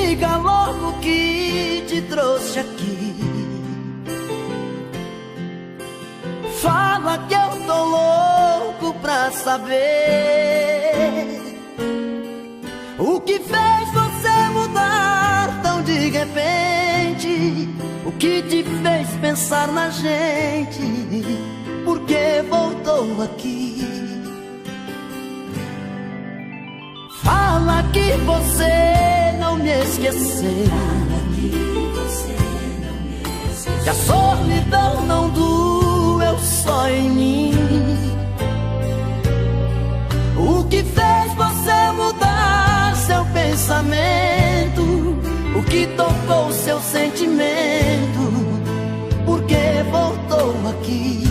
diga logo o que te trouxe aqui. Fala que eu tô louco pra saber o que fez você mudar tão de repente. O que te fez pensar na gente? Por que voltou aqui? Fala que você não me esqueceu, que a solidão não doeu só em mim. O que fez você mudar seu pensamento? O que tocou seu sentimento? Por que voltou aqui?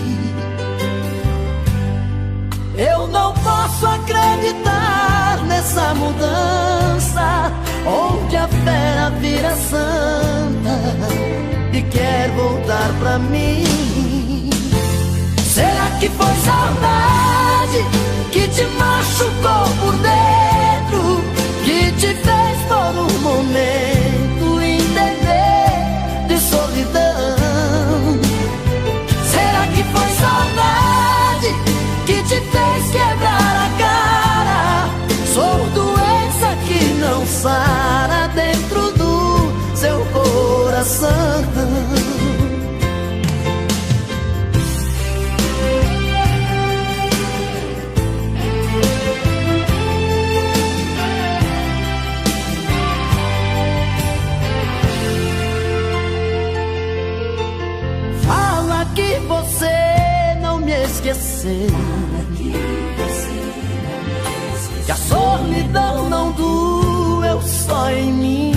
Eu não posso acreditar nessa mudança, onde a fera vira santa e quer voltar pra mim. Será que foi saudade que te machucou por dentro, que te fez por um momento entender de solidão? Será que foi saudade que te fez quebrar a cara? Sou doença que não sara dentro do seu coração. Fala que você não me esqueceu, que a solidão não doeu só em mim.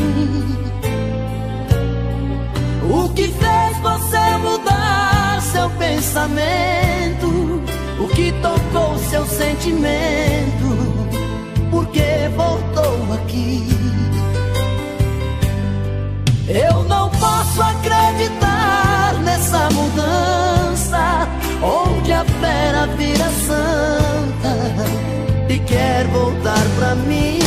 O que fez você mudar seu pensamento? O que tocou seu sentimento? Por que voltou aqui? Eu não posso acreditar nessa mudança, onde a fera vira santa e quer voltar pra mim.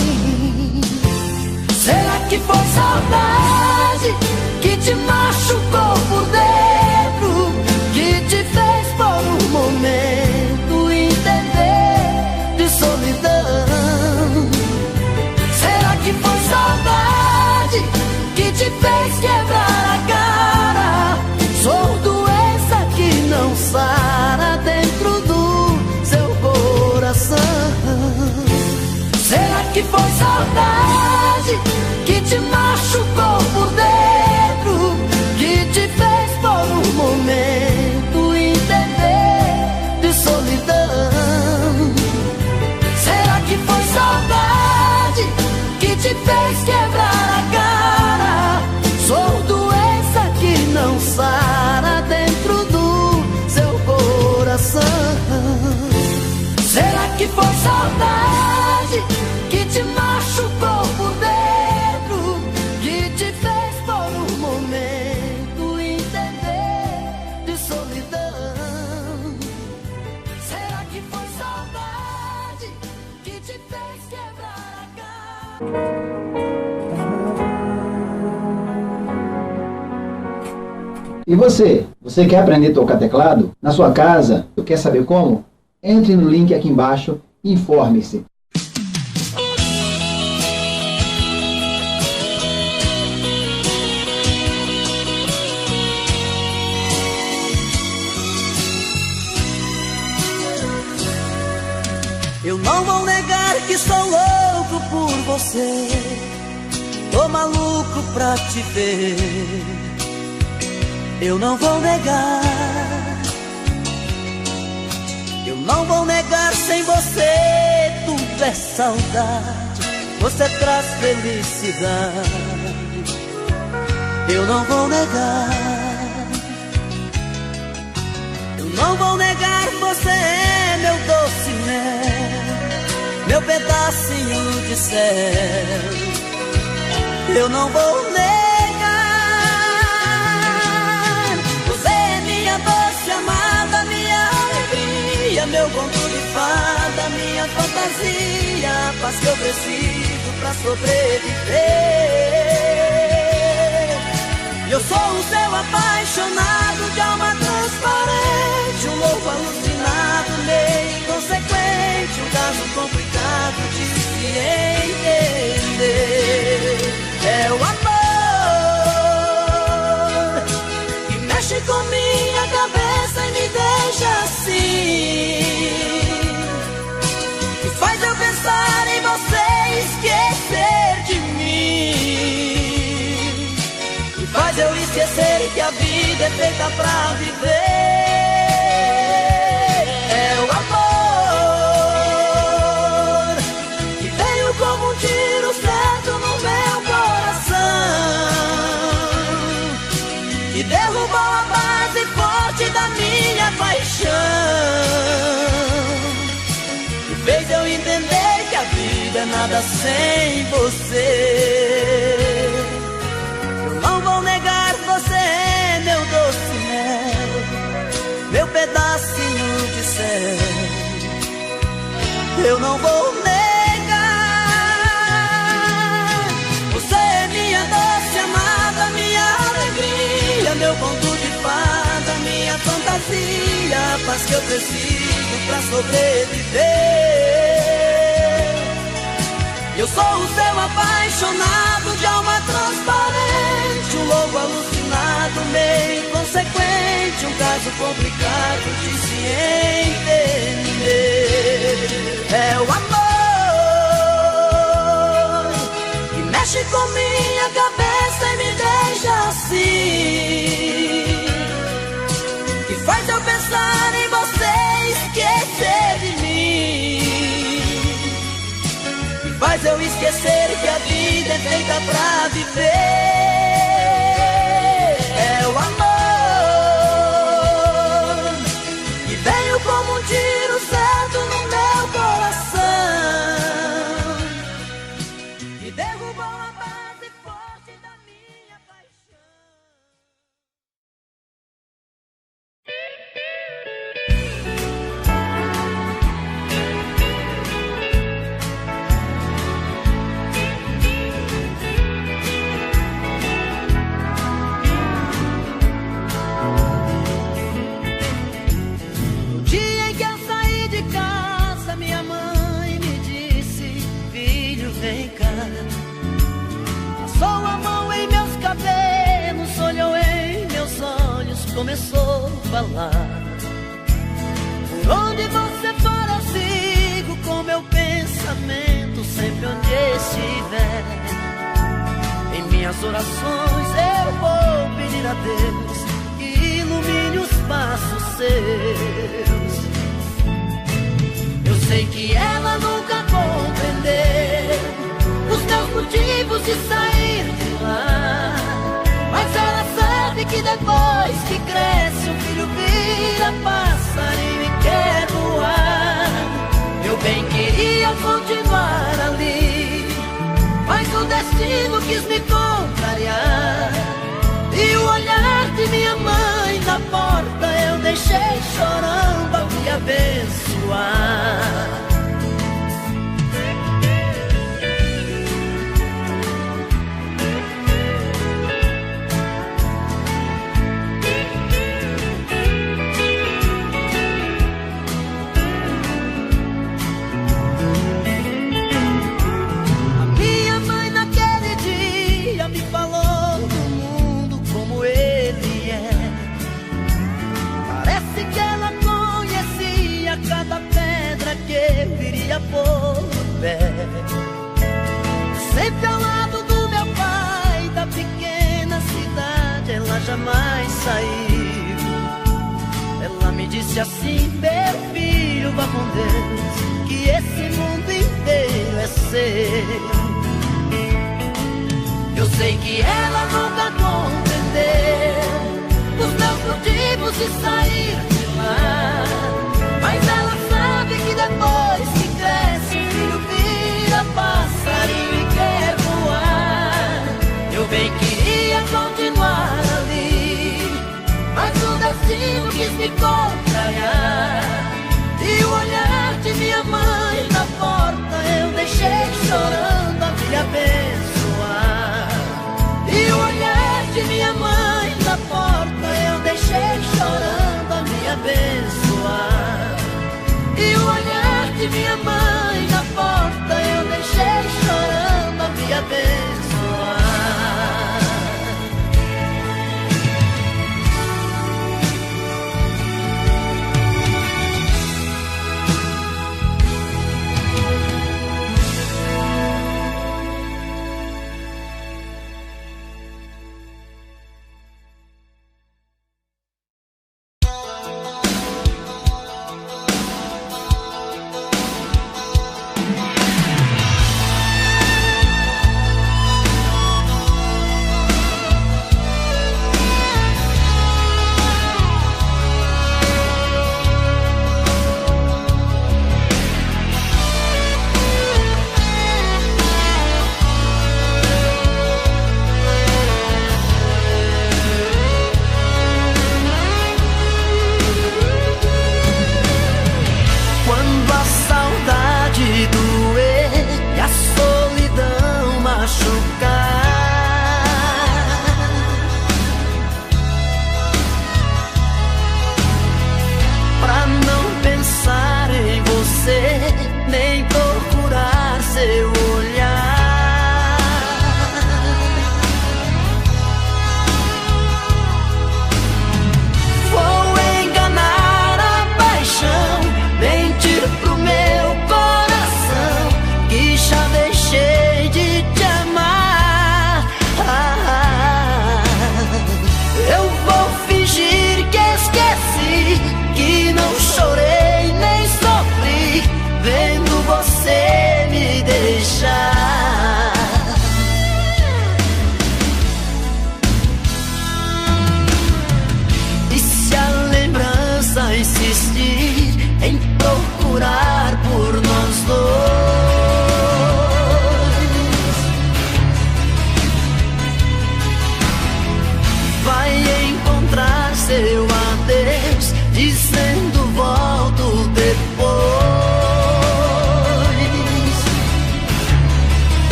Será que foi saudade que te machucou por dentro, que te fez por um momento entender de solidão? Será que foi saudade que te fez quebrar a cara? Sou doença que não sara dentro do seu coração. Será que foi saudade que te machucou por dentro, que te fez por um momento entender de solidão? Será que foi saudade que te fez quebrar a cara? Sou doença que não sara dentro do seu coração. Será que foi saudade que te machucou por dentro, que te fez por um momento entender de solidão? Será que foi saudade que te fez quebrar a cara? E você? Você quer aprender a tocar teclado? Na sua casa? Quer saber como? Entre no link aqui embaixo e informe-se. Eu não vou negar que sou louco por você, tô maluco pra te ver. Eu não vou negar, eu não vou negar, sem você tudo é saudade, você traz felicidade. Eu não vou negar, eu não vou negar, você é meu doce mel, meu pedacinho de céu. Eu não vou negar, você é minha doce amada, minha alegria, meu conto de fada, minha fantasia, a paz que eu preciso pra sobreviver. Eu sou o seu apaixonado de alma transparente, um louco alucinado, meio inconsequente, um caso complicado de se entender. É o amor que mexe com minha cabeça e me deixa assim, que faz eu pensar em você e esquecer de mim, que faz eu esquecer que a vida é feita pra viver. É o amor que veio como um tiro certo no meu coração, que derrubou a base forte da minha paixão, que fez eu entender que a vida é nada sem você. Eu não vou negar, você é meu doce mel, meu pedacinho de céu. Eu não vou negar, você é minha doce amada, minha alegria, meu conto de fada, minha fantasia, a paz que eu preciso pra sobreviver. Eu sou o seu apaixonado de alma transparente, um louco alucinado, meio inconsequente, um caso complicado de se entender. É o amor que mexe com minha cabeça e me deixa assim, que faz eu pensar em você e esquecer de mim, que faz eu esquecer que a vida é feita pra viver. É o amor que veio como um tiro certo no meu coração, que derrubou a base forte da minha paixão. No dia em que eu saí de casa, minha mãe me disse: filho, vem cá. Passou a mão em meus cabelos, olhou em meus olhos, começou a falar: por onde você for eu sigo com meu pensamento, sempre onde estiver. Em minhas orações eu vou pedir a Deus que ilumine os passos seus. Eu sei que ela nunca compreendeu os meus motivos de sair de lá, mas ela sabe que depois que cresce o filho vira passarinho e quer voar. Eu bem queria continuar ali, mas o destino quis me contrariar, e o olhar de minha mãe na porta eu deixei chorando ao me abençoar. A minha mãe naquele dia me falou do mundo como ele é. Parece que ela conhecia cada pedra que eu viria pôr no pé. Sempre ao lado do meu pai, da pequena cidade, ela jamais saiu. Ela me disse assim: meu filho, vá com Deus, que esse mundo inteiro é seu. Eu sei que ela nunca compreendeu os meus motivos de sair de lá, mas ela sabe que depois que cresce o filho vira passarinho e quer voar. Eu bem queria continuar ali, mas o destino quis me contrariar, e o olhar de minha mãe na porta eu deixei chorando a me abençoar. E o olhar de minha mãe na porta eu deixei chorando a me abençoar.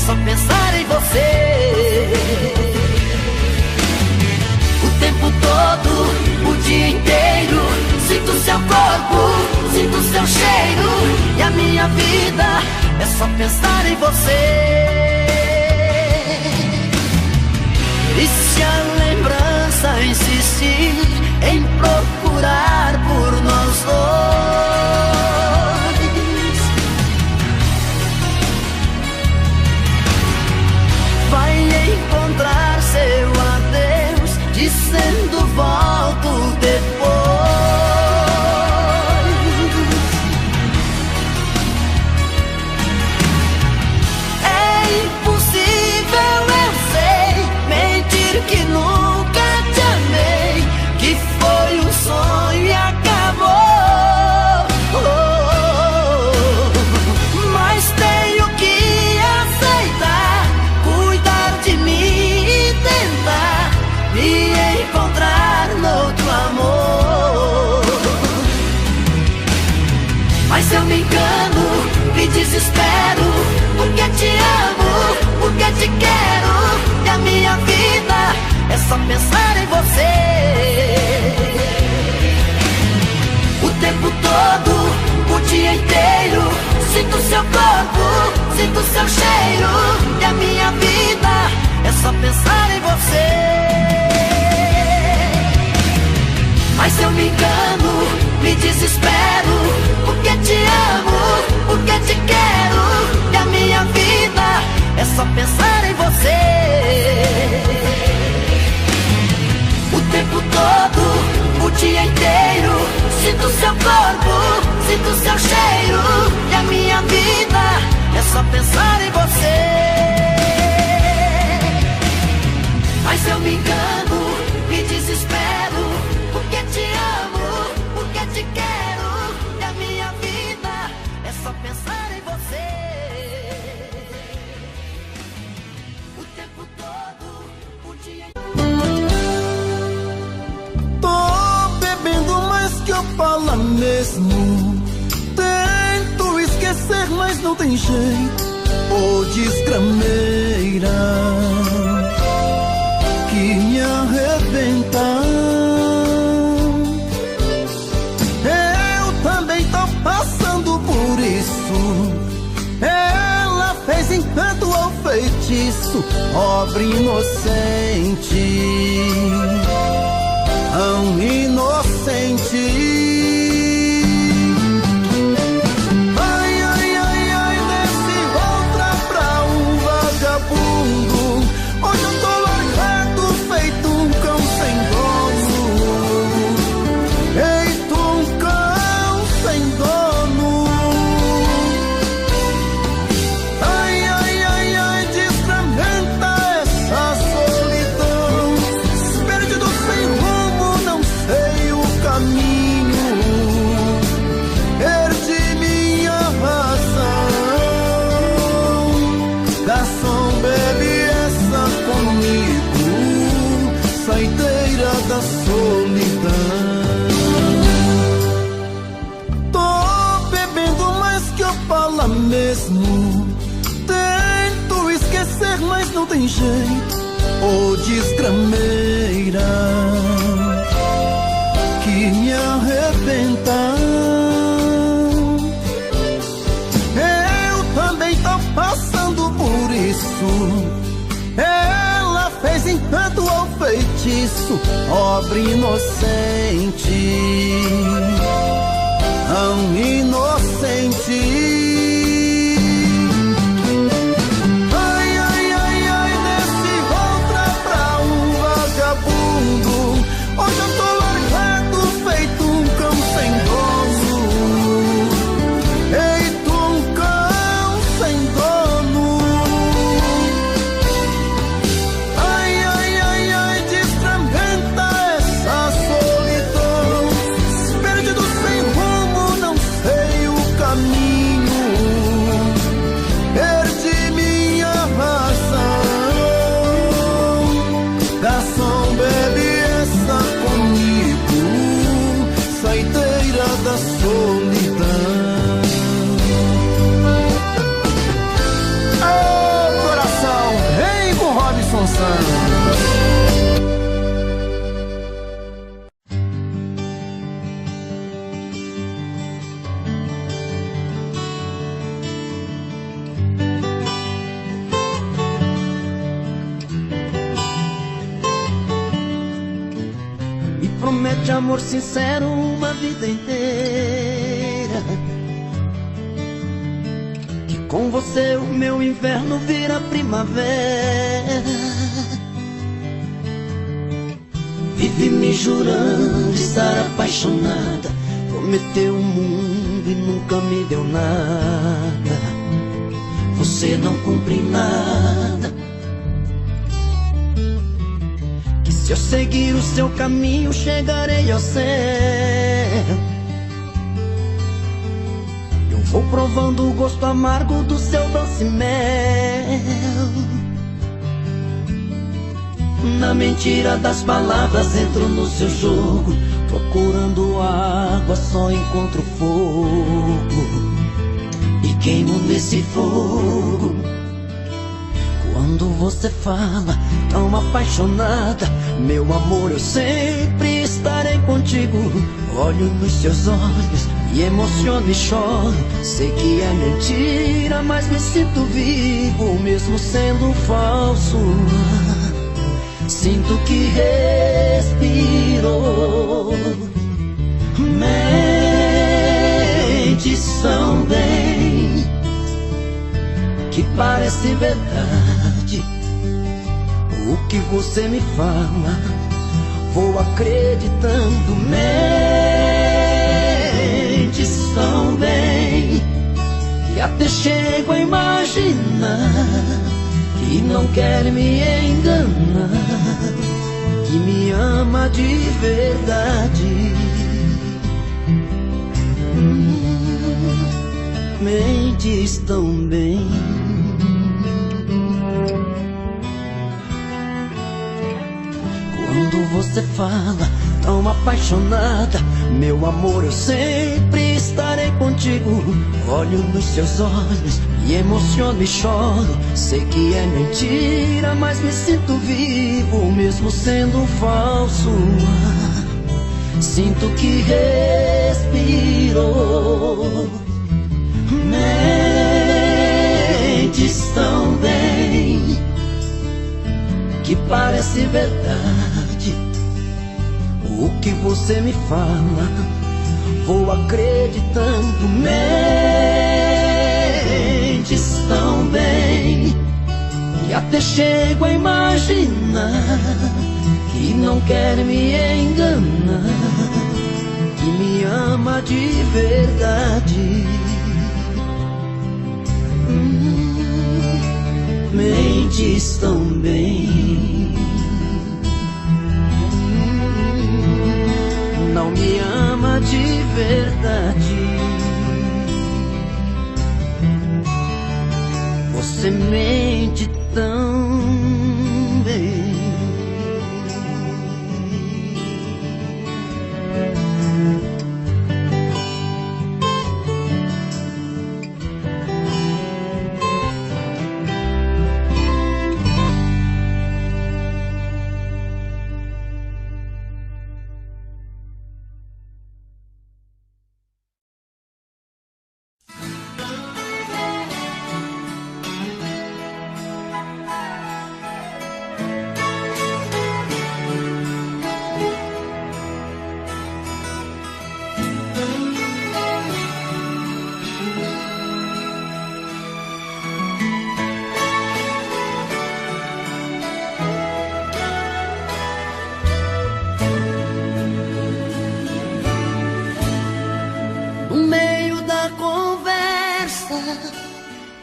Só pensar em você o tempo todo, o dia inteiro. Sinto seu corpo, sinto seu cheiro, e a minha vida é só pensar em você. E se a lembrança insistir em procurar por nós dois, vai encontrar seu adeus, dizendo volto depois. É impossível, eu sei, mentir que nunca te amei, que foi um sonho e acabou. Mas tenho que aceitar, cuidar de mim e tentar me encontrar noutro amor. Mas eu me engano, me desespero, porque te amo, porque te quero, e a minha vida é só pensar em você. O tempo todo, o dia inteiro, sinto seu corpo, sinto seu cheiro, e a minha vida é só pensar em você. Mas eu me engano, me desespero, porque te amo, porque te quero, e a minha vida é só pensar em você. O tempo todo, o dia inteiro, sinto seu corpo, sinto seu cheiro, e a minha vida é só pensar em você. Mas eu me engano, me desespero, porque te amo, porque te quero. E a minha vida é só pensar em você o tempo todo, o dia. Tô bebendo mais que eu falo mesmo. Tento esquecer, mas não tem jeito. Ô desgrameira que me arrebenta. Eu também tô passando por isso. Ela fez encanto ao feitiço, pobre inocente, tão inocente. Hoje eu tô largado, feito um cão sem dono. Feito um cão sem dono. Ai, ai, ai, ai, desgramenta essa solidão. Perdido sem rumo, não sei o caminho. Perdi minha razão. Garçom, bebe comigo, saideira da solidão. Tô bebendo mais que eu falo mesmo. Tento esquecer, mas não tem jeito. Ô desgrameira que me arrebenta. Eu também tô passando por isso. Ela fez encanto ao feitiço, pobre inocente, tão inocente. Ai, ai, ai, ai, nesse outra pra um vagabundo. Hoje eu tô largado, feito um cão sem dono. Feito um cão sem dono. Da solidão. Oh, coração, vem com Robson Santos. Me promete amor sincero uma vida inteira, que com você o meu inverno vira primavera. Vive me jurando estar apaixonada, prometeu o mundo e nunca me deu nada. Você não cumpre nada. Se eu seguir o seu caminho, chegarei ao céu. Eu vou provando o gosto amargo do seu doce mel. Na mentira das palavras entro no seu jogo, procurando água só encontro fogo, e queimo nesse fogo. Quando você fala tão apaixonada, meu amor, eu sempre estarei contigo. Olho nos seus olhos e emociono e choro. Sei que é mentira, mas me sinto vivo, mesmo sendo falso. Sinto que respiro. Mentes são bem, que parece verdade. O que você me fala, vou acreditando. Mentes tão bem, que até chego a imaginar que não quer me enganar, que me ama de verdade. Mentes tão bem. Quando você fala tão apaixonada, meu amor, eu sempre estarei contigo. Olho nos seus olhos, me emociono e choro. Sei que é mentira, mas me sinto vivo, mesmo sendo falso. Sinto que respiro. Mentes tão bem, que parece verdade. O que você me fala, vou acreditando. Mentes tão bem, que até chego a imaginar que não quer me enganar, que me ama de verdade. Mentes tão bem, não me ama de verdade. Você mente tão bem.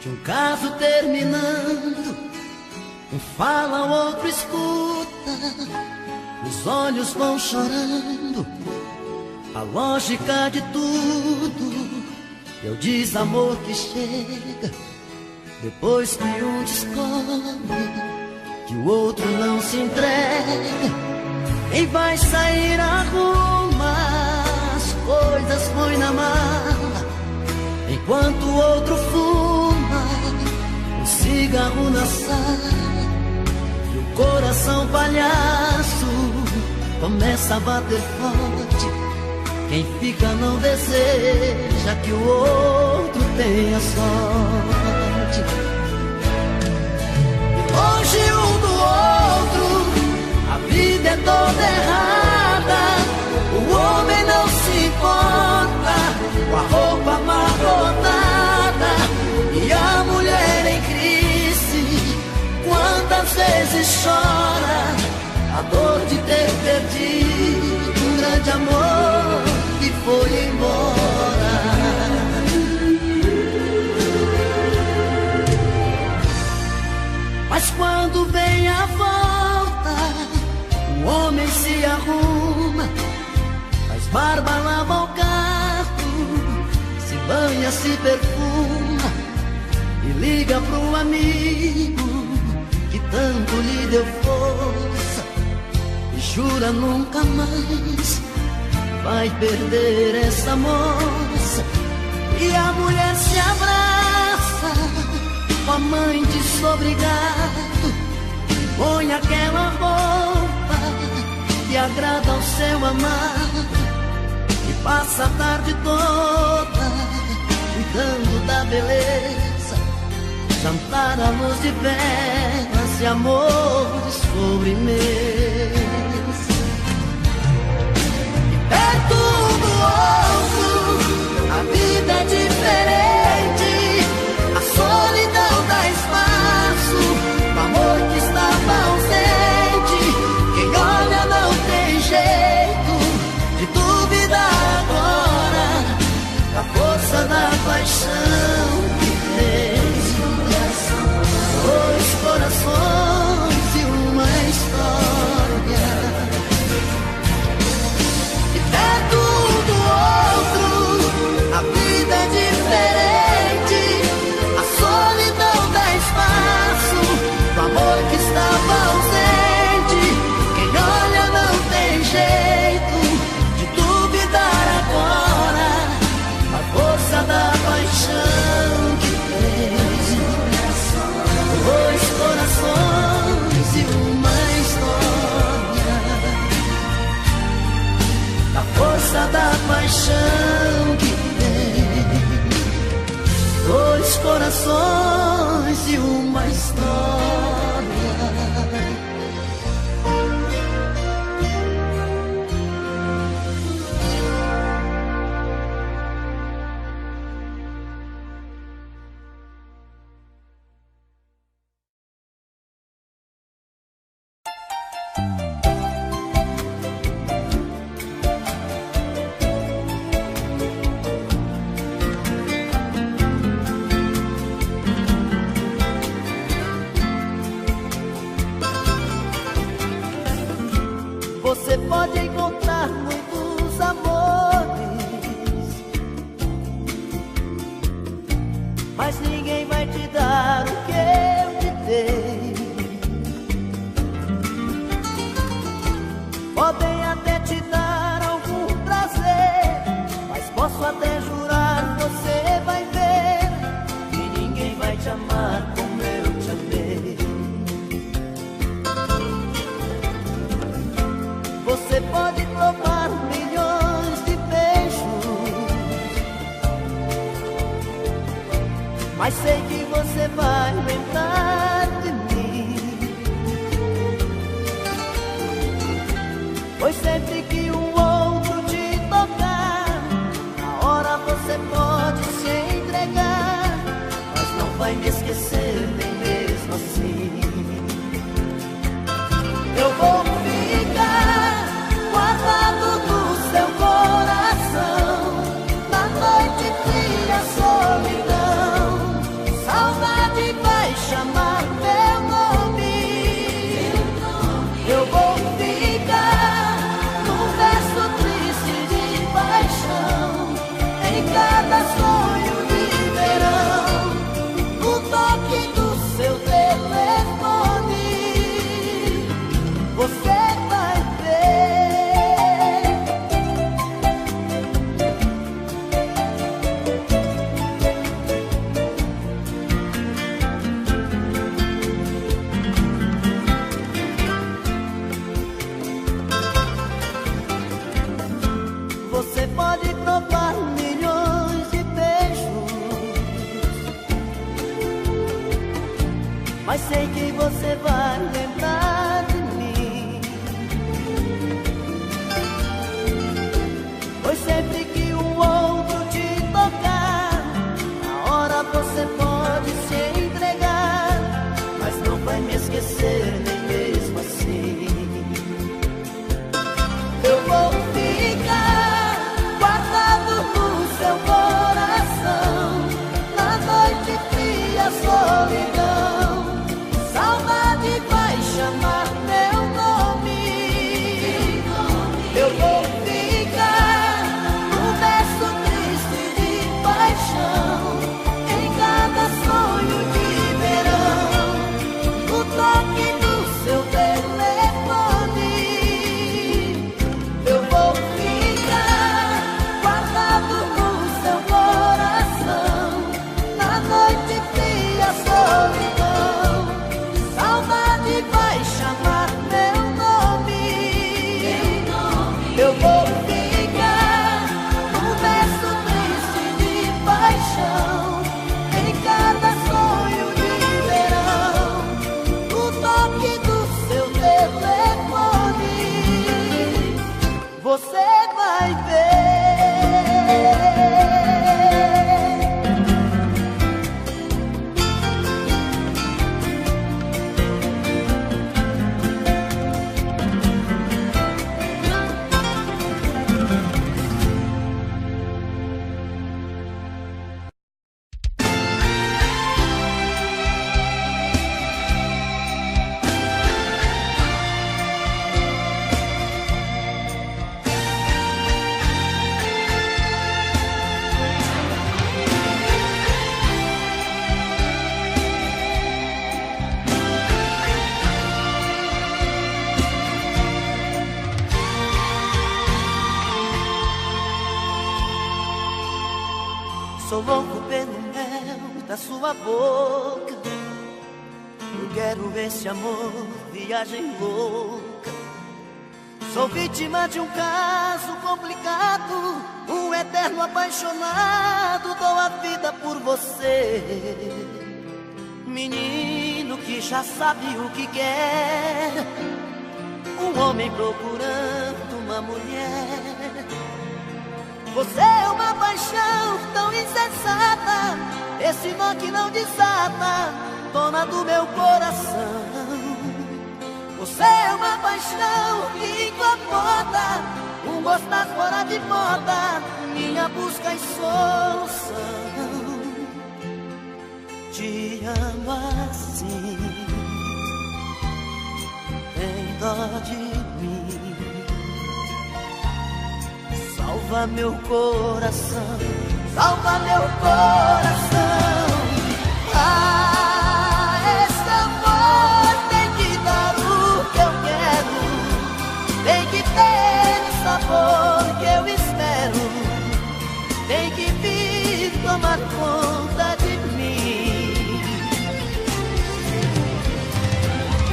De um caso terminando, um fala, o outro escuta, os olhos vão chorando. A lógica de tudo é o desamor que chega depois que um descobre que o outro não se entrega. Quem vai sair arruma as coisas, põe na mala, enquanto o outro fuma um cigarro na sala. E o coração palhaço começa a bater forte. Quem fica não deseja que o outro tenha sorte. E longe um do outro, a vida é toda errada. O homem não se importa com a roupa amarrotada e a mulher em crise. Quantas vezes chora a dor de ter perdido um grande amor que foi embora. Mas quando vem a volta, o homem se arruma, faz barba, lava o carro, se banha, se perfuma e liga pro amigo que tanto lhe deu força e jura nunca mais vai perder essa moça. E a mulher se abraça com a mãe desobrigado, põe aquela roupa que agrada ao seu amado e passa a tarde toda cuidando da beleza, jantar à luz de velas e amores sobremesa. E perto um do outro a vida é diferente, a solidão dá espaço, o amor que estava ausente. Quem olha não tem jeito de duvidar agora da força da paixão que fez dois corações emoções e uma história. Você pode encontrar muitos amores, mas ninguém vai te dar o que eu te dei. Podem até te dar algum prazer, mas posso até jurar, você vai ver que ninguém vai te amar como eu te amei. Você pode provar milhões de beijos, mas sei que você vai lembrar de mim. Pois sempre que um outro te tocar, na hora você pode se entregar, mas não vai me esquecer nem mesmo assim. Eu vou ficar guardado no seu coração, na noite fria, solidão. Saudade vai chamar meu nome. Eu vou ficar num verso triste de paixão, em cada sonho de verão, no toque do seu telefone. Você vai ver. Você pode provar milhões de beijos, mas sei que você vai lembrar de mim. Pois sempre que um outro te tocar, na hora você pode se entregar, mas não vai me esquecer nem mesmo assim. Eu vou ficar guardado no seu coração, na noite fria, solidão. Saudade vai chamar meu nome. Eu vou ficar num verso triste de paixão, em cada sonho de verão, no toque do seu telefone. Eu vou ficar guardado no seu coração, na noite fria, solidão. Saudade vai chamar meu nome. Eu vou ficar num verso triste de paixão, em cada sonho de verão, no toque do seu telefone. Você vai ver. Sou louco pelo mel da sua boca. Eu quero esse amor, viagem louca. Sou vítima de um caso complicado, um eterno eterno apaixonado, dou a vida por você. Menino que já sabe o que quer, um homem procurando uma mulher. Você é uma paixão tão insensata, esse nó que não desata, dona do meu coração. Você é uma paixão que incomoda, um gostar fora de moda, minha busca e solução. Te amo assim, tem dó de mim, salva meu coração, salva meu coração. Ah, esse amor tem que dar o que eu quero, tem que ter o sabor que eu espero, tem que vir tomar conta de mim.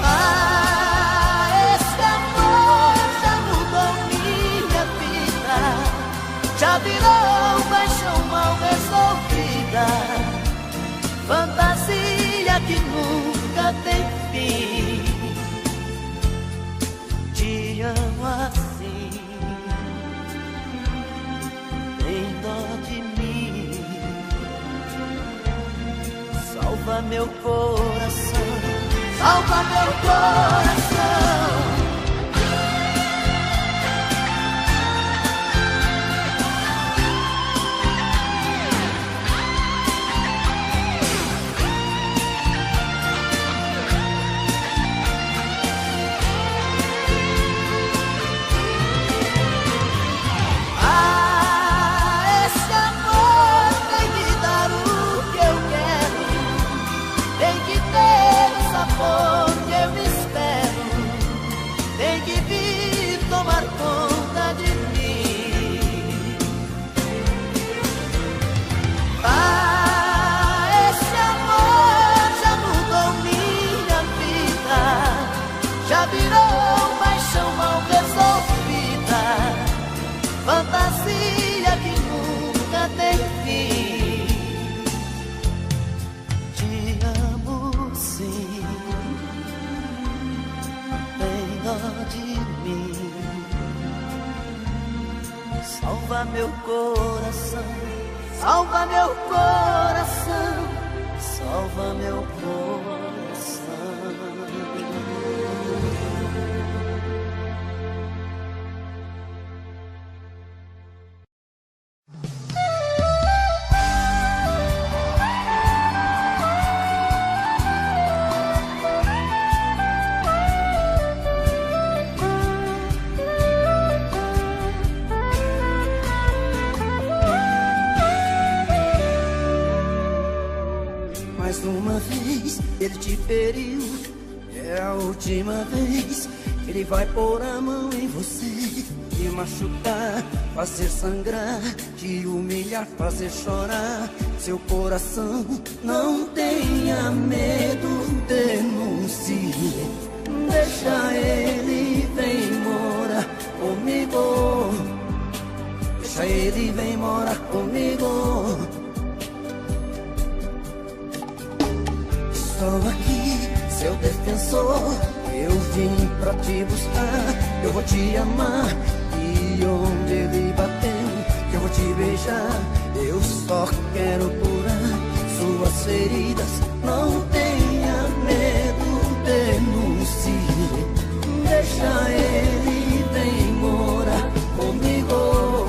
Ah, esse amor já mudou minha vida, já virou paixão mal resolvida, fantasia que nunca tem fim. Te amo assim, tem dó de mim, salva meu coração, salva meu coração. Que eu espero, tem que vir tomar conta de mim. Ah, esse amor já mudou minha vida, já virou paixão mal resolvida, fantasia que nunca tem fim. Te amo sim, de mim, salva meu coração, salva meu coração, salva meu coração. Uma vez ele te feriu, é a última vez que ele vai pôr a mão em você, te machucar, fazer sangrar, te humilhar, fazer chorar seu coração. Não tenha medo, denuncie, deixa ele, vem morar comigo, deixa ele, vem morar comigo. Estou aqui, seu defensor, eu vim pra te buscar, eu vou te amar, e onde ele bateu, eu vou te beijar, eu só quero curar suas feridas. Não tenha medo, denuncie, deixa ele, vem morar comigo,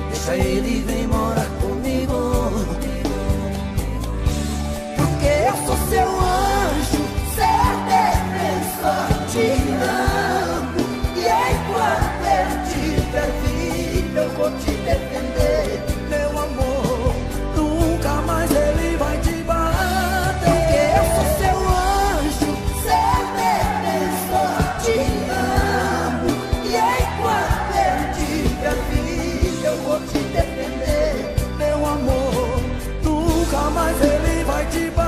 deixa ele, vem morar comigo. Eu sou seu anjo, seu defensor, te amo, e enquanto ele tiver vivo eu vou te defender, meu amor, nunca mais ele vai te bater. Porque eu sou seu anjo, seu defensor, te amo, e enquanto ele tiver vivo eu vou te defender, meu amor, nunca mais ele vai te bater.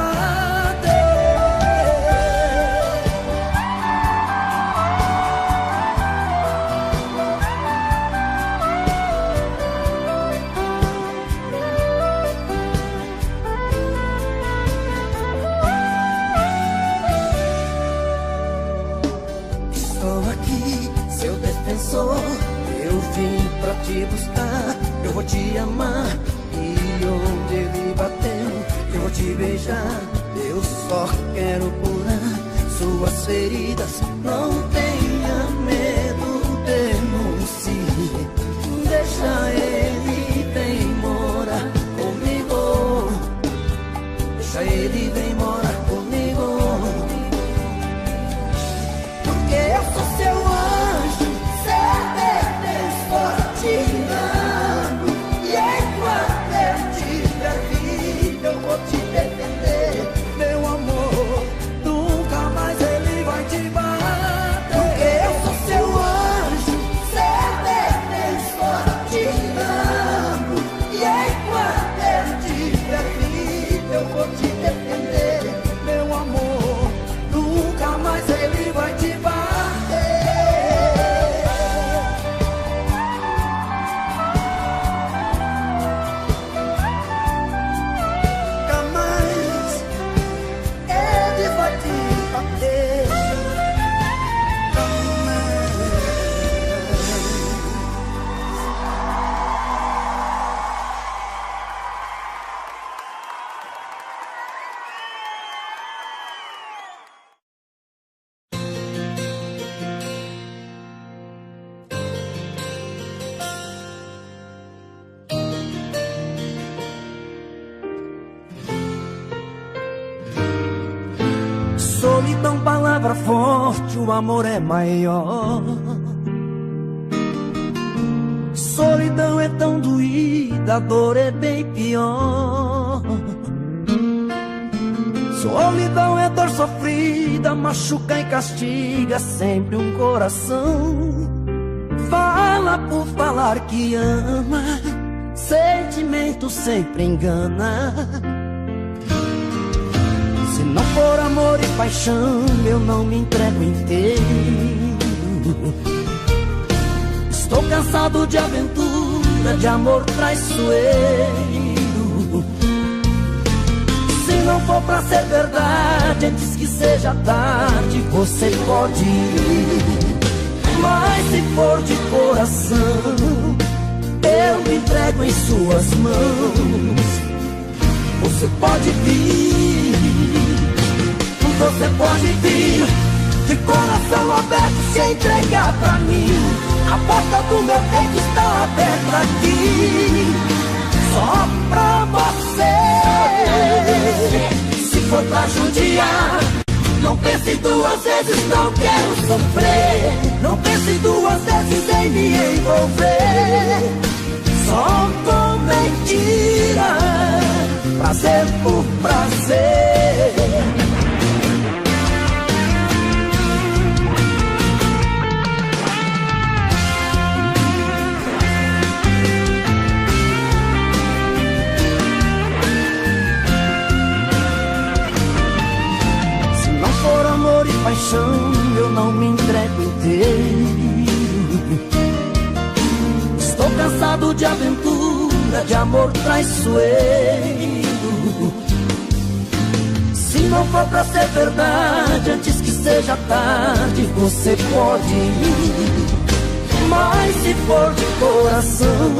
te buscar, eu vou te amar. E onde ele bateu, eu vou te beijar. Eu só quero curar suas feridas. Não tenha medo, denuncie. Deixa ele vem morar comigo. Deixa ele vem morar comigo. Porque eu sou seu anjo, seu defensor, te amo. E enquanto eu tiver vida, eu vou te defender, meu amor. Nunca mais ele vai te bater. Porque eu sou seu anjo, seu defensor, te amo. E enquanto eu tiver vida, eu vou te defender, meu amor. Nunca mais ele vai te bater. Nunca mais ele vai te bater. Nunca mais. Solidão, palavra forte, o amor é maior. Solidão é tão doída, a dor é bem pior. Solidão é dor sofrida, machuca e castiga sempre um coração. Fala por falar que ama, sentimento sempre engana. Se não for amor e paixão, eu não me entrego inteiro. Estou cansado de aventura, de amor traiçoeiro. Se não for pra ser verdade, antes que seja tarde, você pode ir. Mas se for de coração, eu me entrego em suas mãos. Você pode vir, você pode vir, de coração aberto, se entregar pra mim. A porta do meu peito está aberta aqui, só pra você. Se for pra judiar, não pense duas vezes, não quero sofrer. Não pense duas vezes em me envolver, só com mentira, prazer por prazer. Se não for amor e paixão, eu não me entrego inteiro. Estou cansado de aventura, de amor traiçoeiro. Se não for pra ser verdade, antes que seja tarde, você pode ir. Mas se for de coração,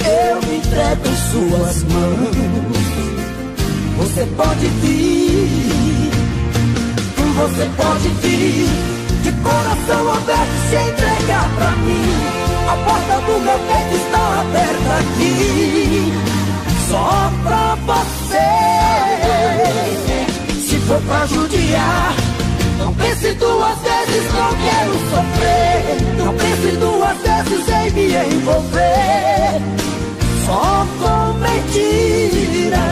eu me entrego em suas mãos. Você pode vir, você pode vir, de coração aberto, se entregar pra mim. A porta do meu peito está aberta aqui, só pra você. Se for pra judiar, não pense duas vezes, não quero sofrer. Não pense duas vezes em me envolver, só com mentira.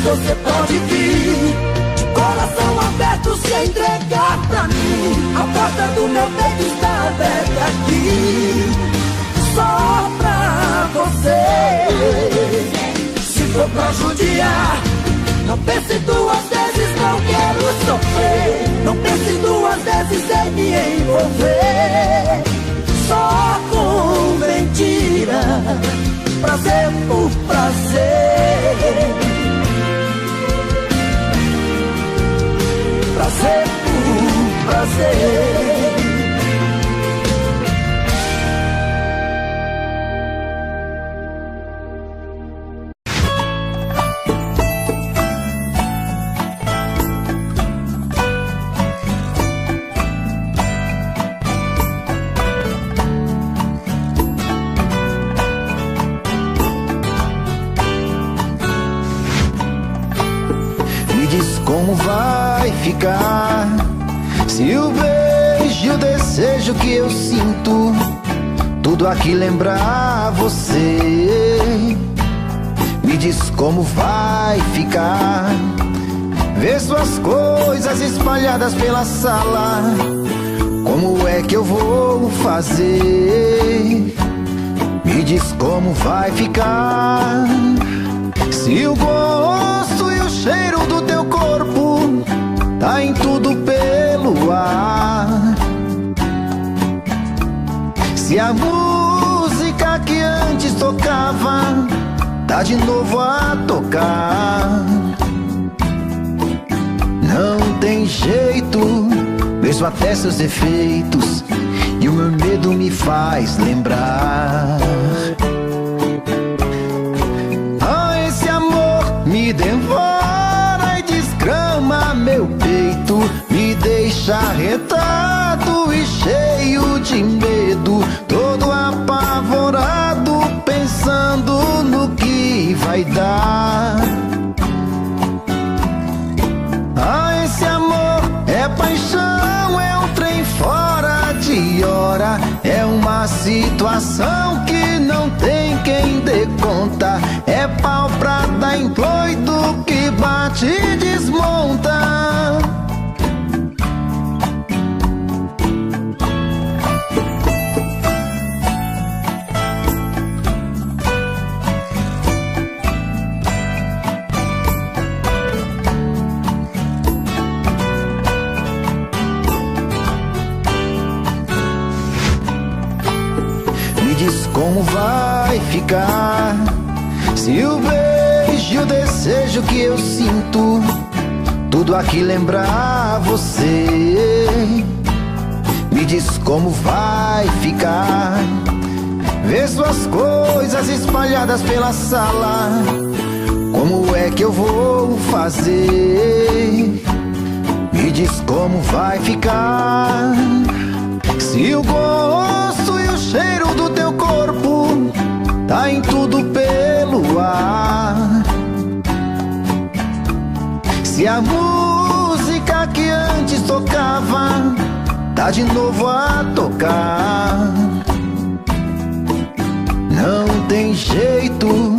Você pode vir, de coração aberto, se entregar pra mim. A porta do meu peito está aberta aqui, só pra você. Se for pra judiar, não pense duas vezes, não quero sofrer. Não pense duas vezes em me envolver, só com mentira, prazer por prazer. Prazer por prazer. como vai ficar. Se o beijo e o desejo que eu sinto, tudo aqui lembrar você. Me diz como vai ficar. Vê suas coisas espalhadas pela sala, como é que eu vou fazer? Me diz como vai ficar. Se o gosto e o cheiro do teu corpo tá em tudo pelo ar. Se a música que antes tocava tá de novo a tocar. Não tem jeito, vejo até seus efeitos, e o meu medo me faz lembrar. Ah, esse amor me devora e desgrama meu peito, me deixa arretado e cheio de medo, todo apavorado, pensando no que vai dar. Ah, esse amor é paixão, é um trem fora de hora, é uma situação que não tem quem dê conta, é pau pra dar em doido que bate e desmonta. Como vai ficar? Se o beijo e o desejo que eu sinto, tudo aqui lembrar você. Me diz como vai ficar. Vê suas coisas espalhadas pela sala, como é que eu vou fazer? Me diz como vai ficar. Se o gosto e o cheiro do teu corpo tá em tudo pelo ar. Se a música que antes tocava tá de novo a tocar. Não tem jeito,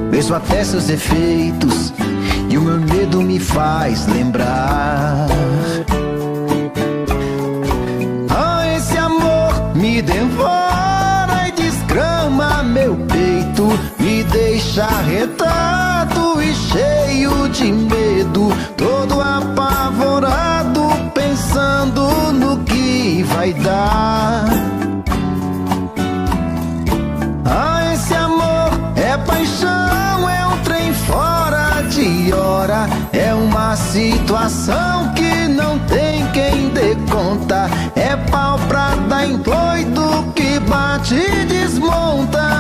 vejo até seus efeitos, e o meu medo me faz lembrar. Me devora e desgrama meu peito, me deixa arretado e cheio de medo, todo apavorado, pensando no que vai dar. Ah, esse amor é paixão, é um trem fora de hora, é uma situação que não tem quem dê conta, é pau pra dar em doido que bate e desmonta.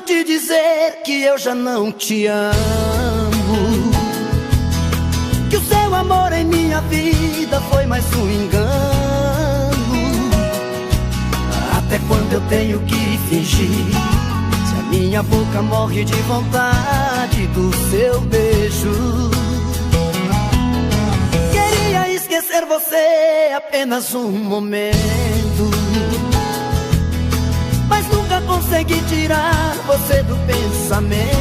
Te dizer que eu já não te amo, que o seu amor em minha vida foi mais um engano. Até quando eu tenho que fingir, se a minha boca morre de vontade do seu beijo? Queria esquecer você apenas um momento, mas nunca consegui tirar você do pensamento.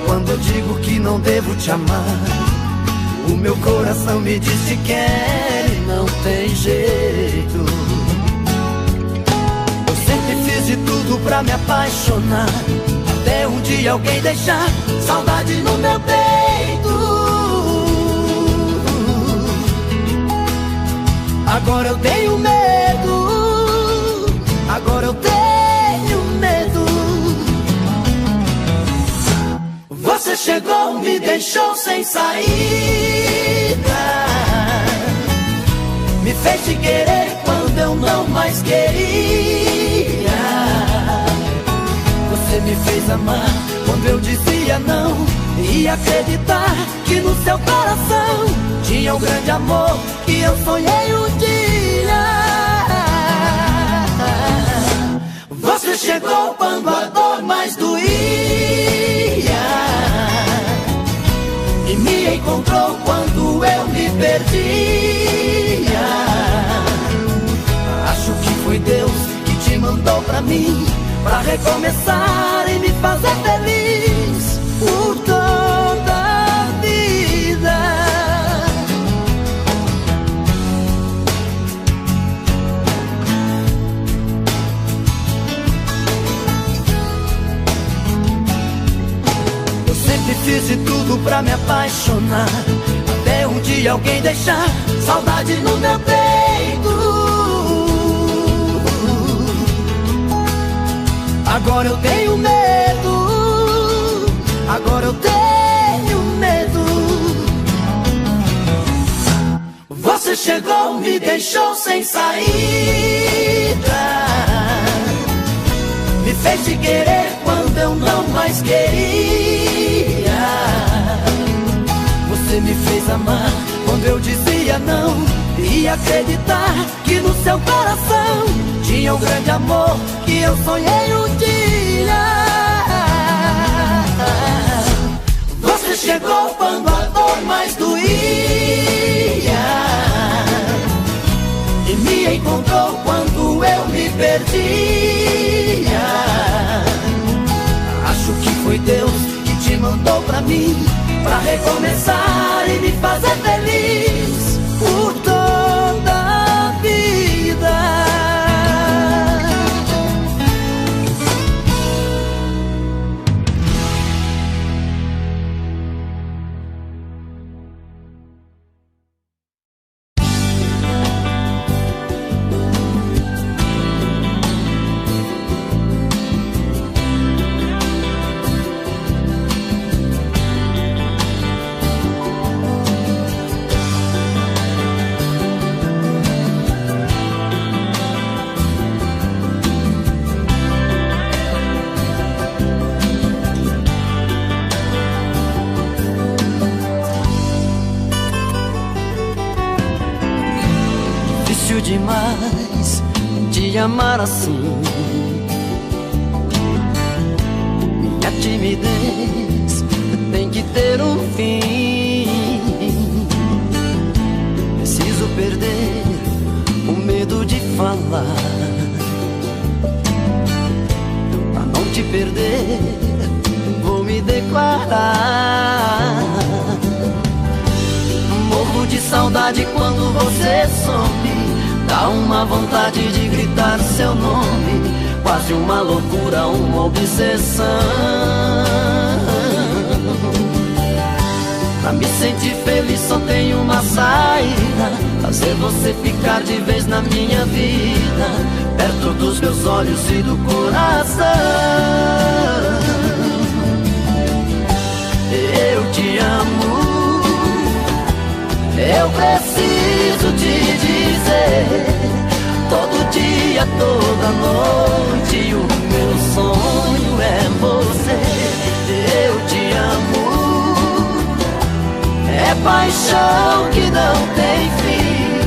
Quando eu digo que não devo te amar, o meu coração me diz que quer e não tem jeito. Eu sempre fiz de tudo pra me apaixonar, até um dia alguém deixar saudade no meu peito. Agora eu tenho medo, agora eu tenho medo Você chegou, me deixou sem saída, me fez te querer quando eu não mais queria. Você me fez amar quando eu dizia não, e acreditar que no seu coração tinha um grande amor que eu sonhei um dia. Você chegou quando a dor mais doía e me encontrou quando eu me perdia. Acho que foi Deus que te mandou pra mim, pra recomeçar e me fazer feliz por toda a vida. Eu sempre fiz de tudo pra me apaixonar, até um dia alguém deixar saudade no meu peito. Agora eu tenho medo, agora eu tenho medo. Você chegou, me deixou sem saída, me fez te querer quando eu não mais queria. Você me fez amar quando eu dizia não, e acreditar que no seu coração tinha um grande amor que eu sonhei um dia. Você chegou quando a dor mais doía e me encontrou quando eu me perdia. Acho que foi Deus que te mandou pra mim, pra recomeçar e me fazer feliz por toda a vida. Demais te amar assim, minha timidez tem que ter um fim. Preciso perder o medo de falar, pra não te perder vou me declarar. Morro de saudade quando você some, dá uma vontade de gritar seu nome, quase uma loucura, uma obsessão. Pra me sentir feliz só tem uma saída, fazer você ficar de vez na minha vida, perto dos meus olhos e do coração. Eu te amo, eu preciso te dizer, todo dia, toda noite, o meu sonho é você. Eu te amo, é paixão que não tem fim,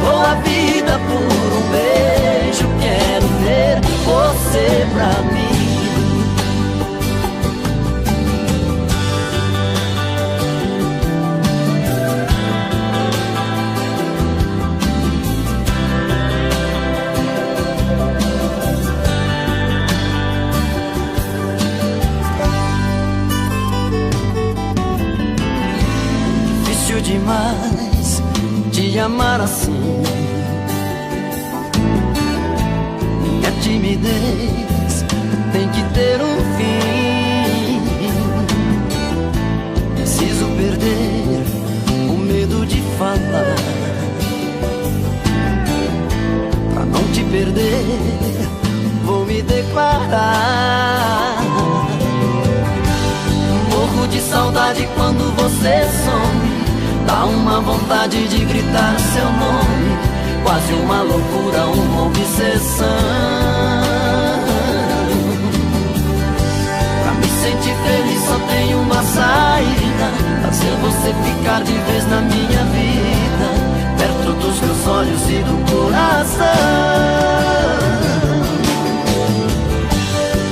dou a vida por um beijo, quero ter você pra mim. Demais te amar assim, minha timidez tem que ter um fim. Preciso perder o medo de falar, pra não te perder vou me declarar. Morro você some. Dá uma vontade de gritar seu nome, quase uma loucura, uma obsessão. Pra me sentir feliz só tem uma saída: fazer você ficar de vez na minha vida, perto dos meus olhos e do coração.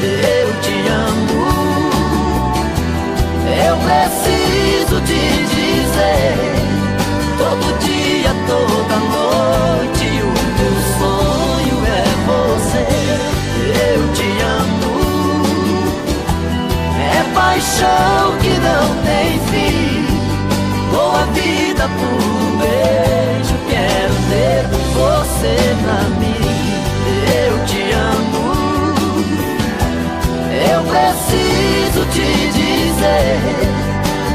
Eu te amo, eu preciso te dizer, todo dia, toda noite, o meu sonho é você. Eu te amo, é paixão que não tem fim, dou a vida por um beijo, quero ter você pra mim. Eu te amo, eu preciso te dizer,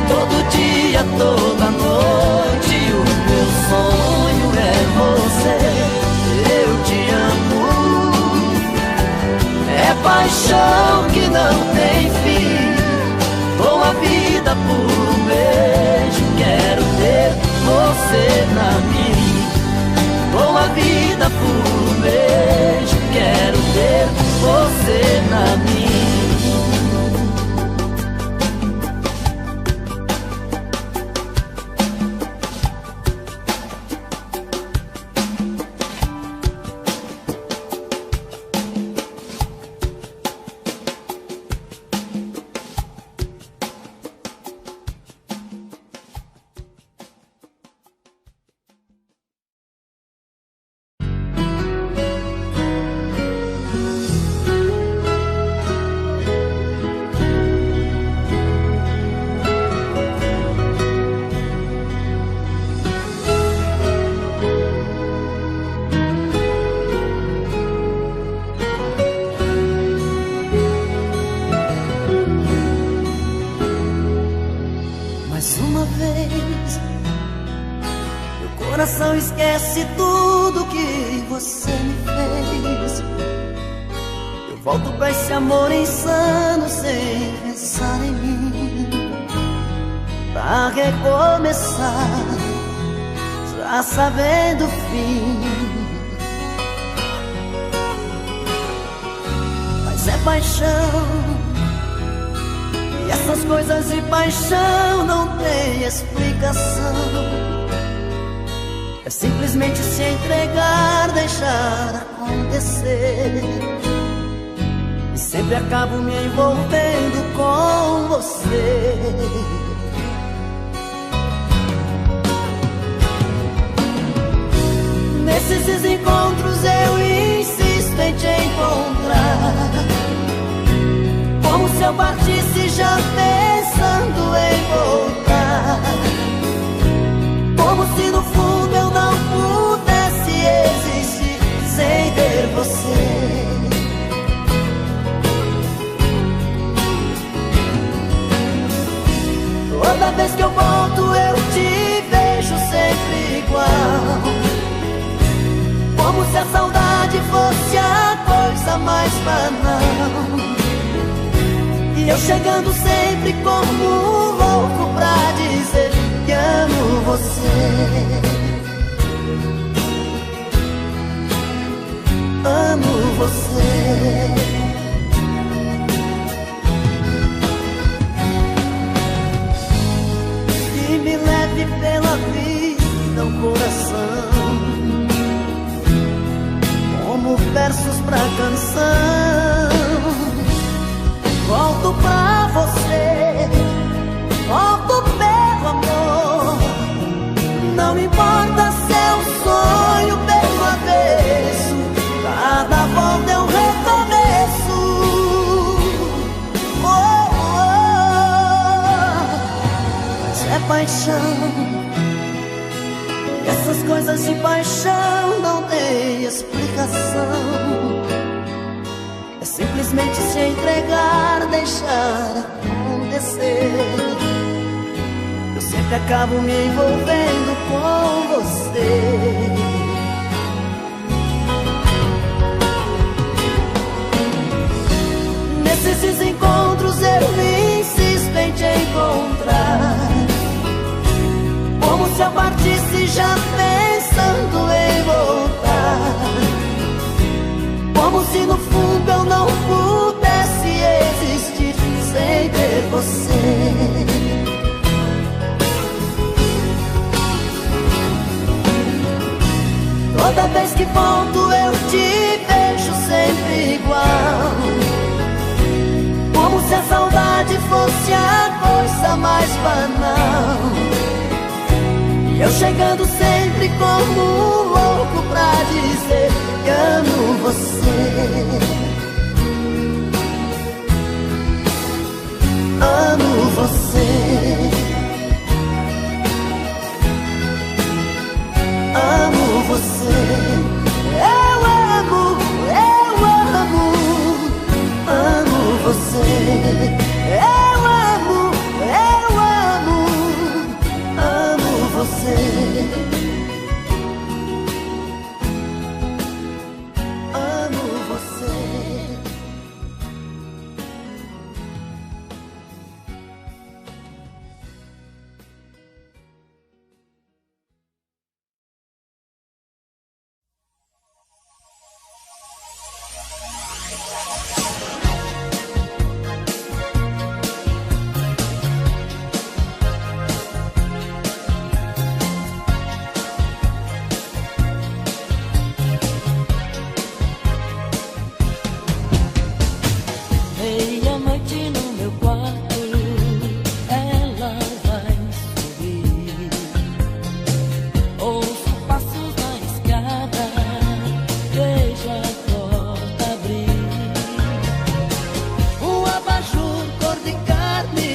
todo dia, toda noite, o meu sonho é você. Eu te amo, é paixão que não tem fim, dou a vida por um beijo, quero ter você pra mim. Dou a vida por um beijo, quero ter você pra mim. coração esquece tudo que você me fez. Eu volto pra esse amor insano sem pensar em mim, pra recomeçar, já sabendo o fim. Mas é paixão, e essas coisas de paixão não tem explicação. É simplesmente se entregar, deixar acontecer. E sempre acabo me envolvendo com você. Nesses desencontros eu insisto em te encontrar, como se eu partisse já pensando em voltar, como se no fundo eu não pudesse existir sem ter você. Toda vez que eu volto eu te vejo sempre igual, como se a saudade fosse a coisa mais banal. E eu chegando sempre como um louco pra dizer que amo você. Amo você. E me leve pela vida o coração, como versos pra canção. Volto pra você, volto pelo amor. Não importa se é um sonho pelo avesso, cada volta é um recomeço. Oh, oh. Mas é paixão, e essas coisas de paixão não tem explicação. É simplesmente se entregar, deixar acontecer. Eu sempre acabo me envolvendo com você. Nesses encontros eu insisto em te encontrar, Toda vez que volto eu te vejo sempre igual, como se a saudade fosse a coisa mais banal. E eu chegando sempre como um louco pra dizer que amo você. Amo você. Amo você. Eu amo você. Eu amo você. Amo você. Meia-noite no meu quarto, ela vai subir. Ouço passos na escada, vejo a porta abrir. Um abajur cor de carne,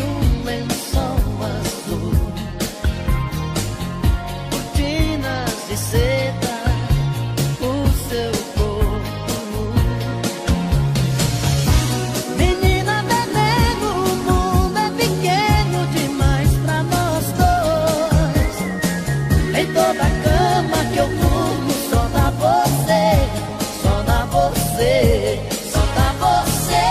um lençol azul, cortinas de seda, o seu corpo nu. Menina veneno, o mundo é pequeno demais pra nós dois. Em toda a cama que eu durmo só dá você, só dá você, só dá você.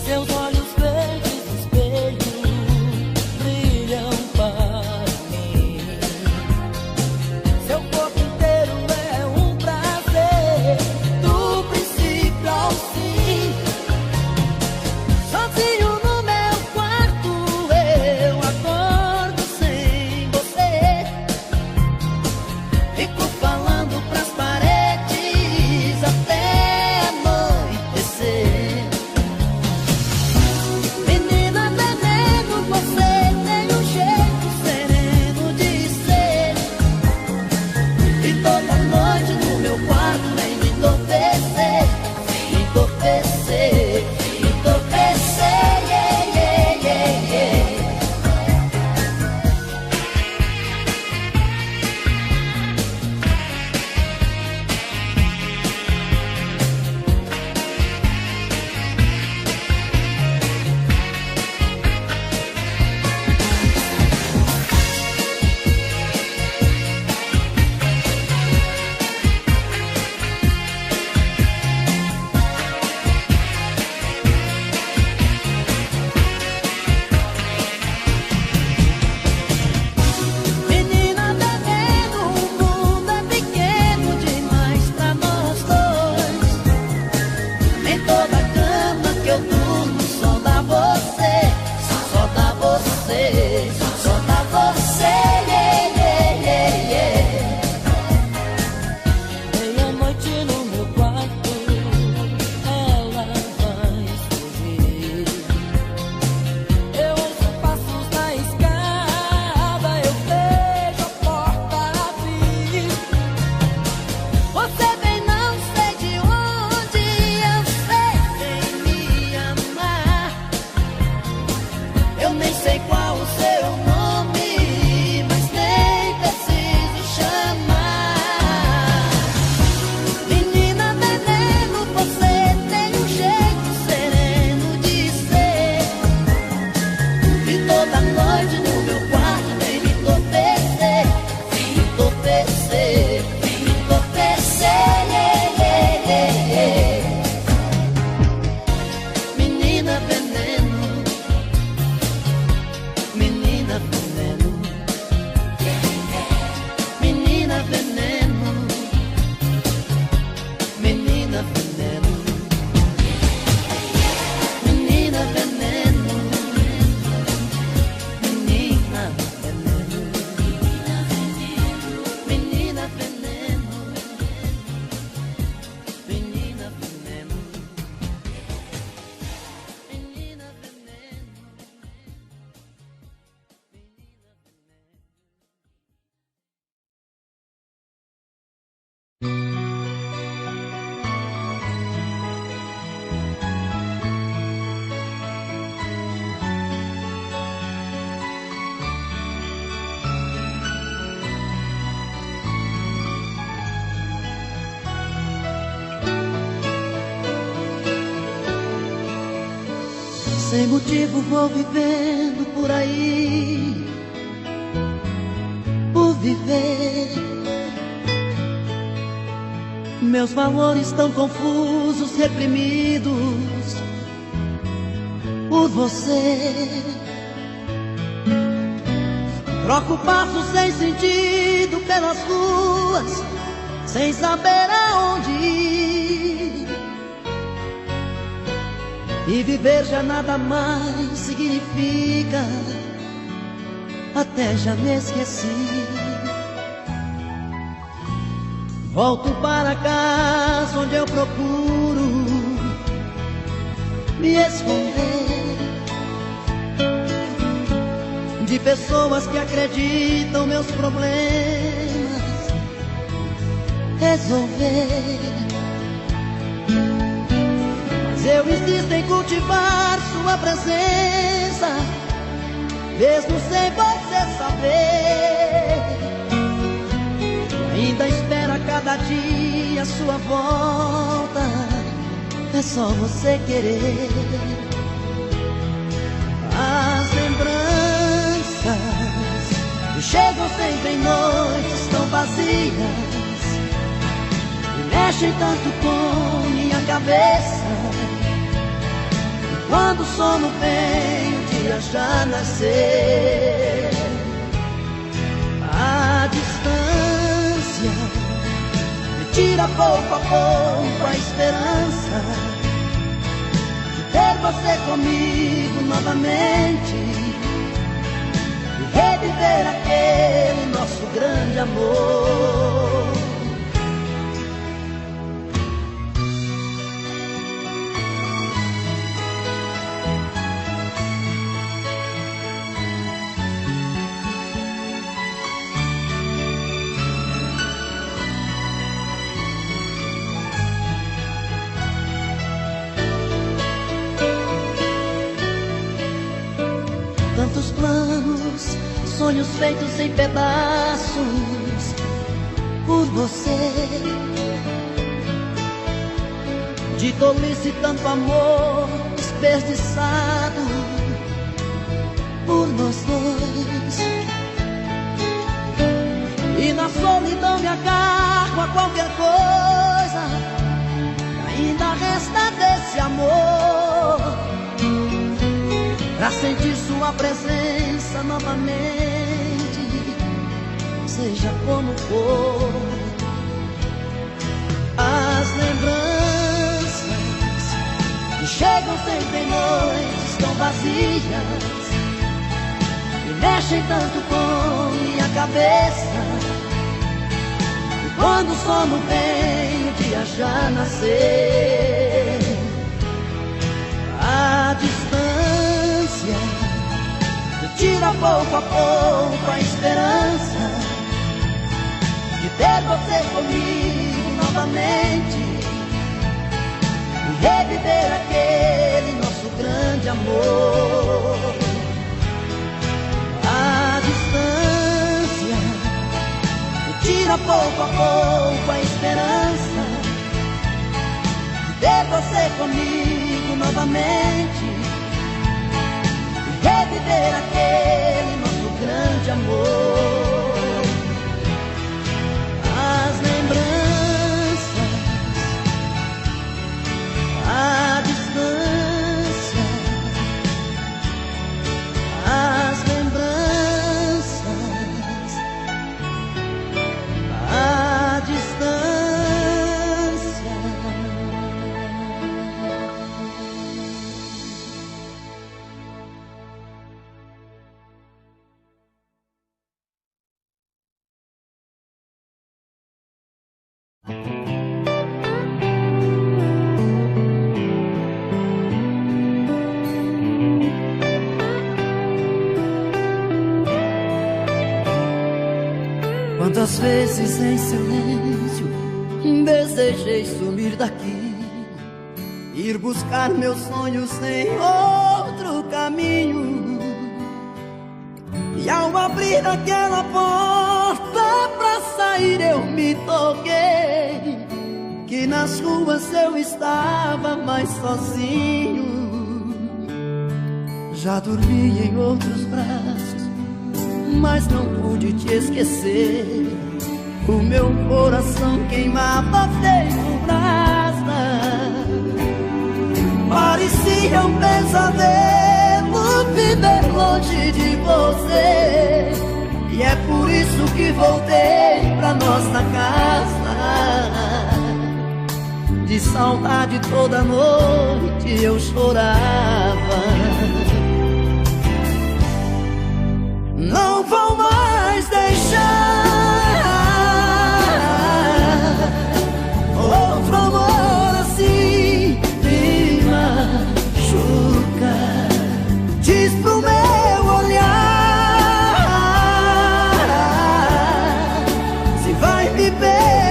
Seus olhos verdes no espelho brilham para mim. Seu corpo inteiro é um prazer, do princípio ao fim. Sozinho no meu quarto eu acordo sem você. Fico falando pras paredes até anoitecer. Menina veneno, você tem um jeito sereno de ser. E toda noite no meu quarto vem me entorpecer, me entorpecer, me entorpecer, yeah, yeah, yeah, yeah. Menina veneno, o mundo é pequeno demais pra nós dois. Em toda a cama que eu durmo só dá você, só dá você, só dá você, yeah, yeah, yeah, yeah. Meia-noite no meu quarto, ela vai fugir. Eu ouço passos na escada, eu vejo a porta abrir. Você vem não sei de onde, eu sei quem me amar. Eu nem sei qual o seu nome, mas nem preciso chamar. Menina veneno, você tem um jeito sereno de ser. E toda noite no meu quarto vem me entorpecer, vem me entorpecer, vem me entorpecer, yeah, yeah, yeah, yeah. Menina veneno, menina Sem motivo vou vivendo por aí, por viver. Meus valores tão confusos, reprimidos por você. Troco passos sem sentido pelas ruas, sem saber aonde ir. E viver já nada mais significa, até já me esqueci. Volto para casa onde eu procuro me esconder de pessoas que acreditam meus problemas resolver. Mas eu insisto em cultivar sua presença, mesmo sem você saber. Ainda espera cada dia a sua volta, é só você querer. As lembranças que chegam sempre em noites tão vazias e mexem tanto com minha cabeça. E quando o sono vem, o dia já nasceu. A distância me tira pouco a pouco a esperança de ter você comigo novamente e reviver aquele nosso grande amor. Tantos planos, sonhos feitos em pedaços por você. De tolice tanto amor desperdiçado por nós dois. E na solidão me agarro a qualquer coisa, ainda resta desse amor, pra sentir sua presença novamente, seja como for. As lembranças que chegam sempre em noites tão vazias e mexem tanto com minha cabeça. E quando o sono vem, o dia já nasceu. A distância me tira pouco a pouco a esperança de ter você comigo novamente e reviver aquele nosso grande amor. A distância me tira pouco a pouco a esperança de ter você comigo novamente e reviver aquele nosso grande amor. As lembranças, a distância, as lembranças, a distância. Quantas vezes em silêncio desejei sumir daqui, ir buscar meus sonhos em outro caminho. E ao abrir aquela porta pra sair eu me toquei que nas ruas eu estava mais sozinho. Já dormi em outros braços, mas não pude te esquecer. O meu coração queimava feito brasa. Parecia um pesadelo viver longe de você. E é por isso que voltei pra nossa casa. De saudade toda noite eu chorava. Não vou mais deixar outro amor assim me machuca. Diz pro meu olhar se vai me perdoar.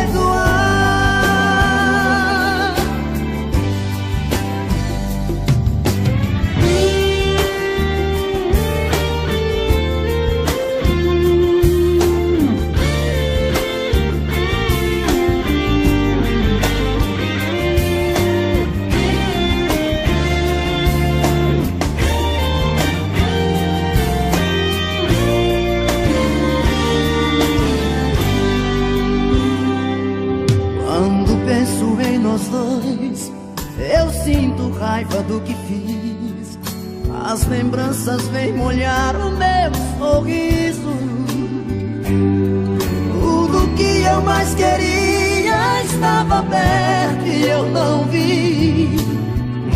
Eu sinto raiva do que fiz. As lembranças vêm molhar o meu sorriso. Tudo que eu mais queria estava perto e eu não vi.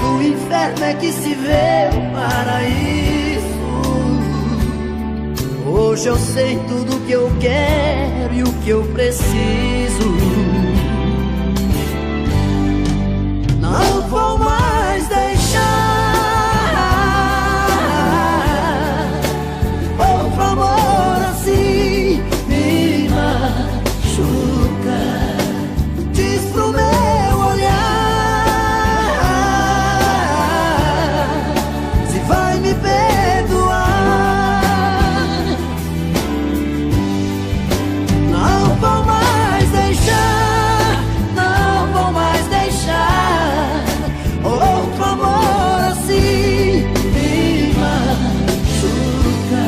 O inferno é que se vê o paraíso. Hoje eu sei tudo que eu quero e o que eu preciso. Não vou mais deixar outro amor assim me machuca. Diz pro meu olhar se vai me perdoar. Não vou mais deixar, não vou mais deixar outro amor assim me machuca.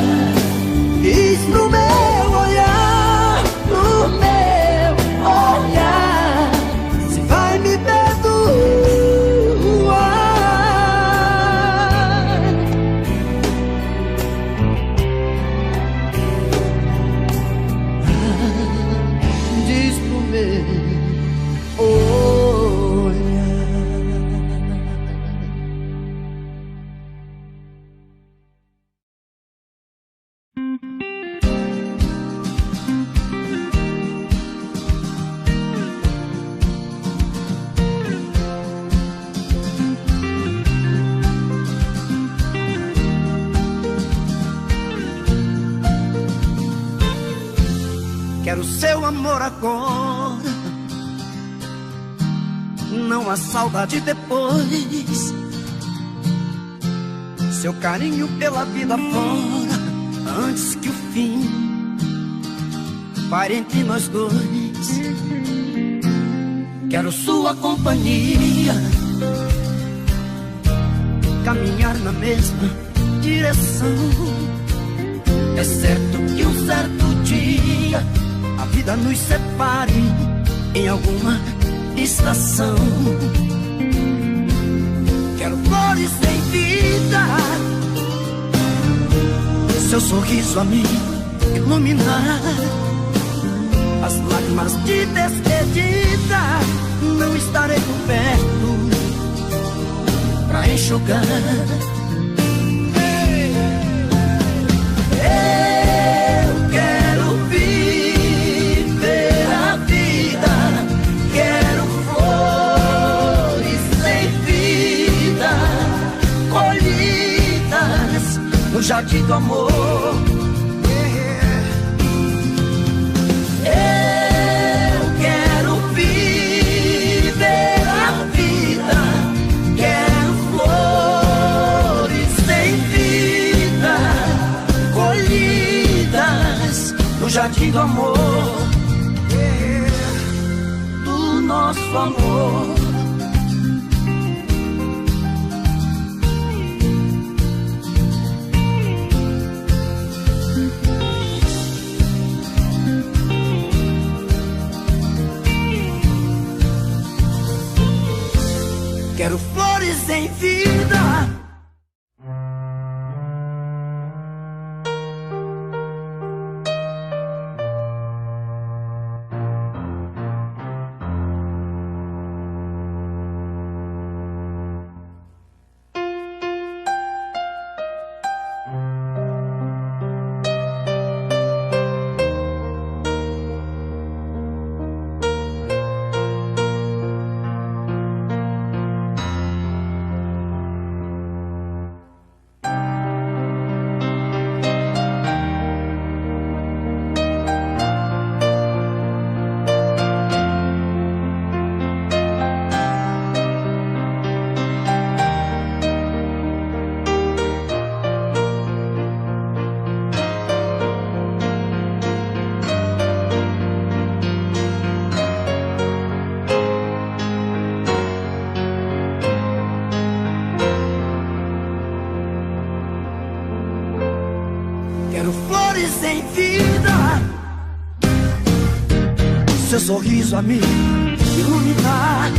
Diz pro meu olhar, pro meu olhar se vai me perdoar. Diz pro meu olhar. Quero seu amor agora, não há saudade depois. Seu carinho pela vida fora, antes que o fim pare entre nós dois. Quero sua companhia, caminhar na mesma direção. É certo que um certo dia a vida nos separe em alguma estação. Quero flores sem vida, seu sorriso a me iluminar. As lágrimas de despedida não estarei por perto pra enxugar. No jardim do amor, eu quero viver a vida. Quero flores sem vida, colhidas no jardim do amor, do nosso amor. sem vida. Seu sorriso a me iluminar,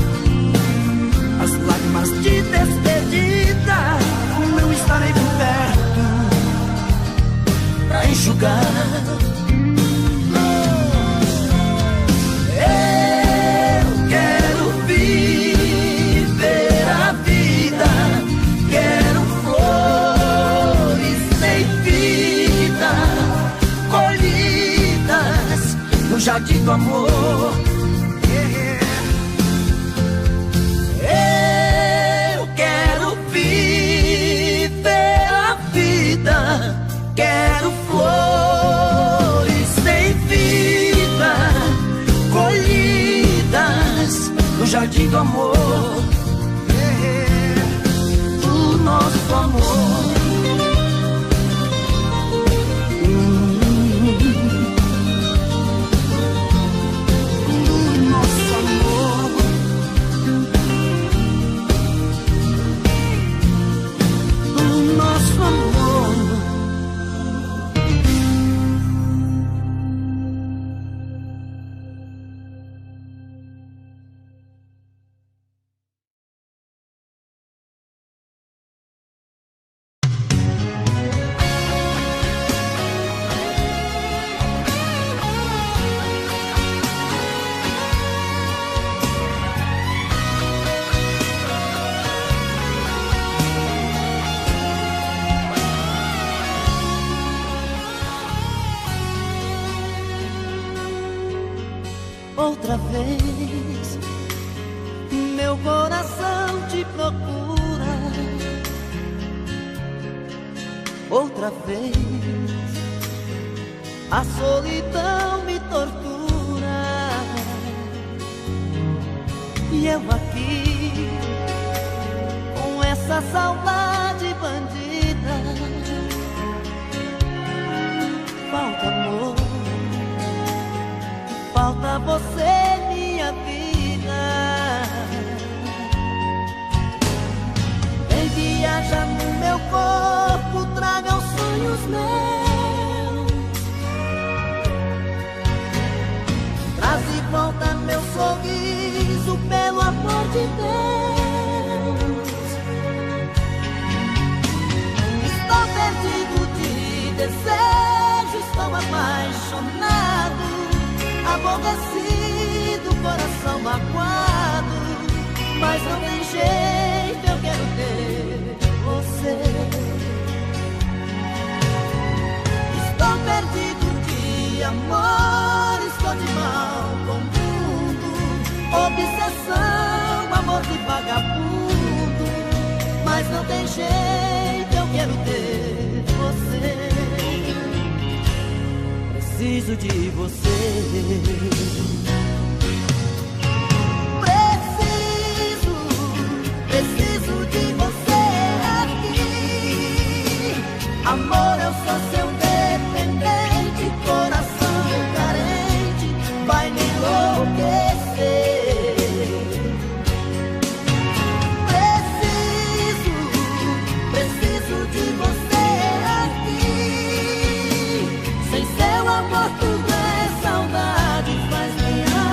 as lágrimas de despedida não estarei por perto pra enxugar. Eu quero viver a vida, quero flores sem vida, colhidas no jardim do amor. Eu quero viver a vida, quero flores sem vida, colhidas no jardim do amor. O nosso amor. Outra vez, meu coração te procura. Outra vez, a solidão me tortura. E eu aqui, com essa saudade bandida. Falta amor, falta você, minha vida. Vem viajar no meu corpo, traga os sonhos meus. Traz de volta meu sorriso, pelo amor de Deus. Estou perdido de desejo, estou apaixonado, aborrecido, coração magoado, mas não tem jeito, eu quero ter você. Estou perdido de amor, estou de mal com o mundo, obsessão, amor de vagabundo, mas não tem jeito, eu quero ter você. Preciso de você. Preciso de você aqui. Amor, eu sou seu dependente, coração carente, vai me enlouquecer. Preciso de você aqui. Sem seu amor tudo é saudade, faz minha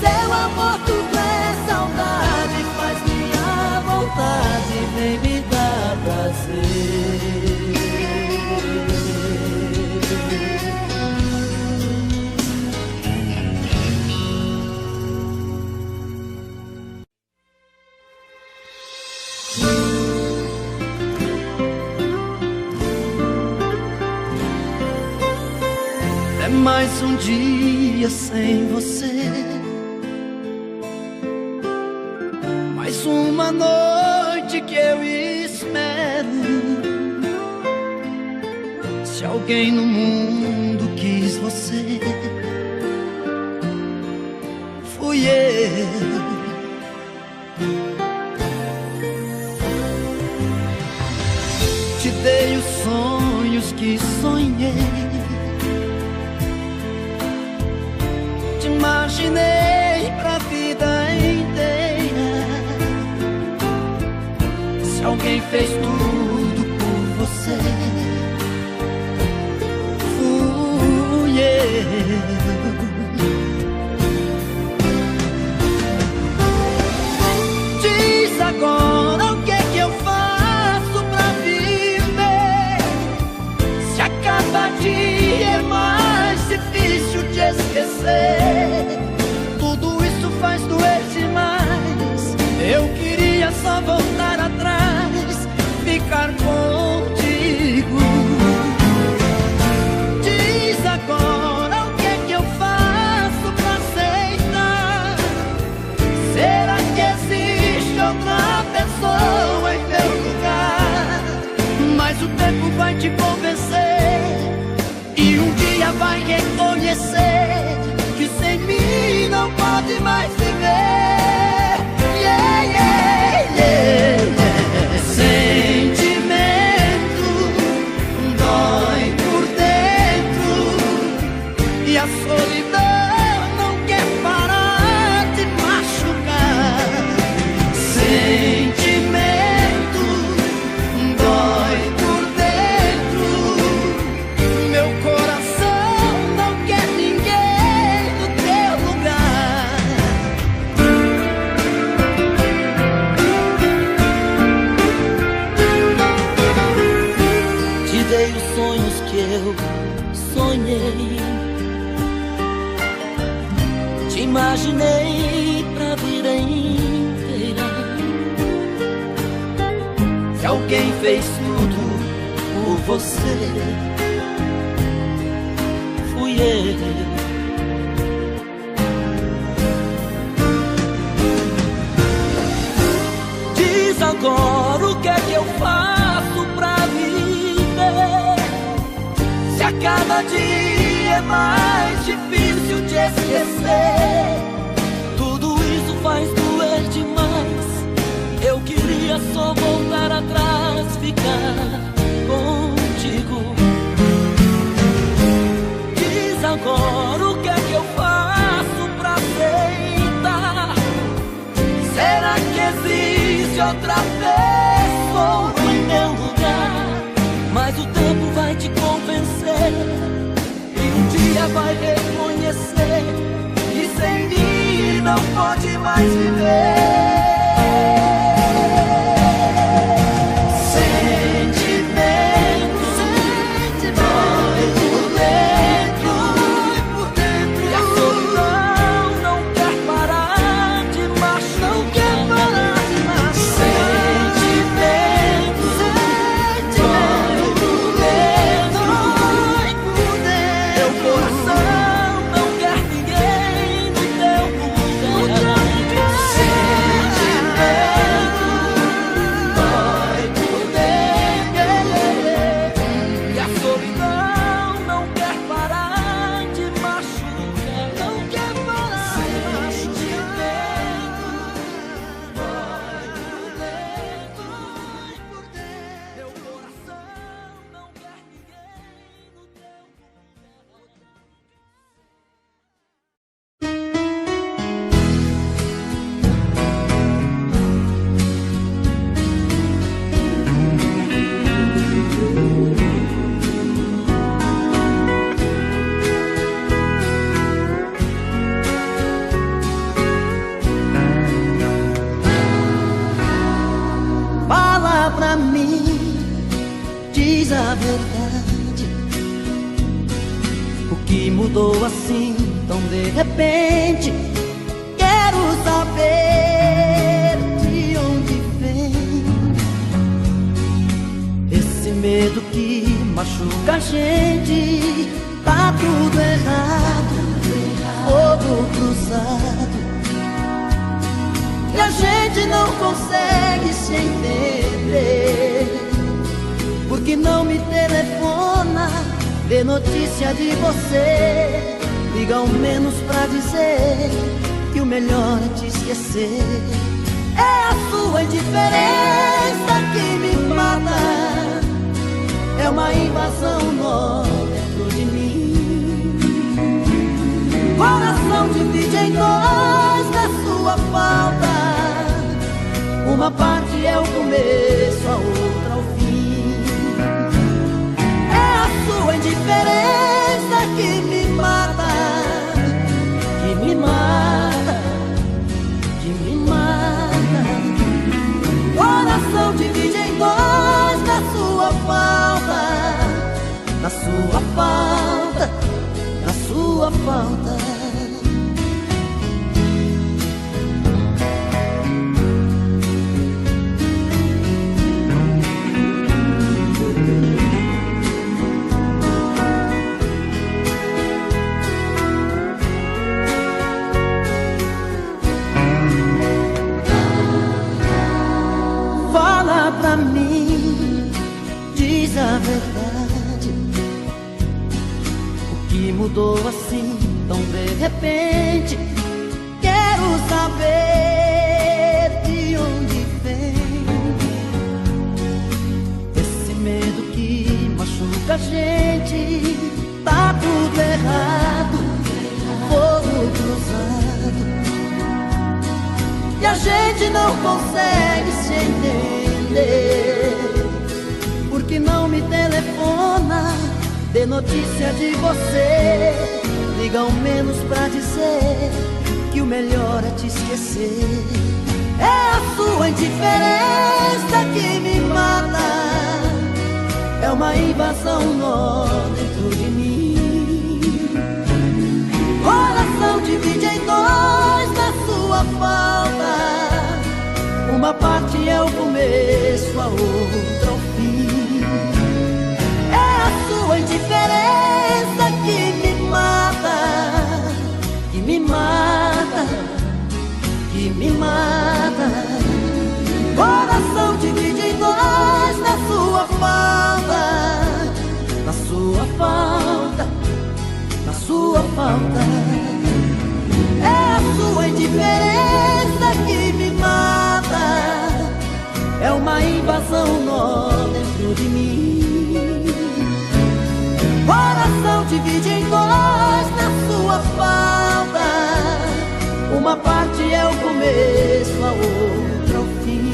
Seu amor tudo é saudade, faz minha vontade, vem me dar prazer. É mais um dia sem você, mais uma noite que eu espero. Se alguém no mundo quis você, fui eu. Te dei os sonhos que sonhei, te imaginei pra vida inteira. Se alguém fez tudo por você, fui eu. Diz agora o que é que eu faço pra viver, se a cada dia é mais difícil de esquecer. Tudo isso faz doer demais. Eu queria só voltar atrás, ficar contigo. Diz agora o que é que eu faço pra aceitar. Será que existe outra pessoa em meu lugar? Mas o tempo vai te convencer e um dia vai reconhecer que sem mim não pode mais viver. Yeah, yeah, yeah, yeah. Sentimento dói por dentro e a solidão não quer parar de machucar. Sentimento dói por dentro, meu coração não quer ninguém no teu lugar. Te dei os sonhos que eu sonhei, te imaginei pra vida inteira. Se alguém fez tudo por você, fui eu. Diz agora o que é que eu faço pra viver, se a cada dia é mais difícil de esquecer. Tudo isso faz doer demais. Eu queria só voltar atrás, ficar contigo. Diz agora o que é que eu faço pra aceitar. Será que existe outra pessoa em meu lugar? Mas o tempo vai te convencer e um dia vai reconhecer que sem mim não pode mais viver. Coração não quer ninguém no teu lugar. Fala pra mim, diz a verdade. O que mudou assim tão de repente? Quero saber de onde vem esse medo que machuca a gente. Tá tudo errado, fogo cruzado, e a gente não consegue se entender. Porque não me telefona, dê notícia de você, liga ao menos pra dizer que o melhor é te esquecer. É a sua indiferença que me mata, é uma invasão nó dentro de mim. Coração divide em dois na sua falta, uma parte é o começo, a outra o fim. É a sua indiferença que me mata, que me mata, que me mata. Coração divide em dois na sua falta, na sua falta, na sua falta. Fala pra mim, diz a verdade. O que mudou assim tão de repente? Quero saber de onde vem esse medo que machuca a gente. Tá tudo errado, fogo cruzado, e a gente não consegue se entender. Porque não me telefona, dê notícia de você, liga ao menos pra dizer que o melhor é te esquecer. É a sua indiferença que me mata, é uma invasão nó dentro de mim. Coração divide em dois na sua falta, uma parte é o começo, a outra o fim. É a sua indiferença que me mata, que me mata, que me mata. Coração divide em dois na sua falta, na sua falta, na sua falta. É a sua indiferença que me mata, é uma invasão nó dentro de mim. Coração divide em dois na sua falta, uma parte é o começo, a outra o fim.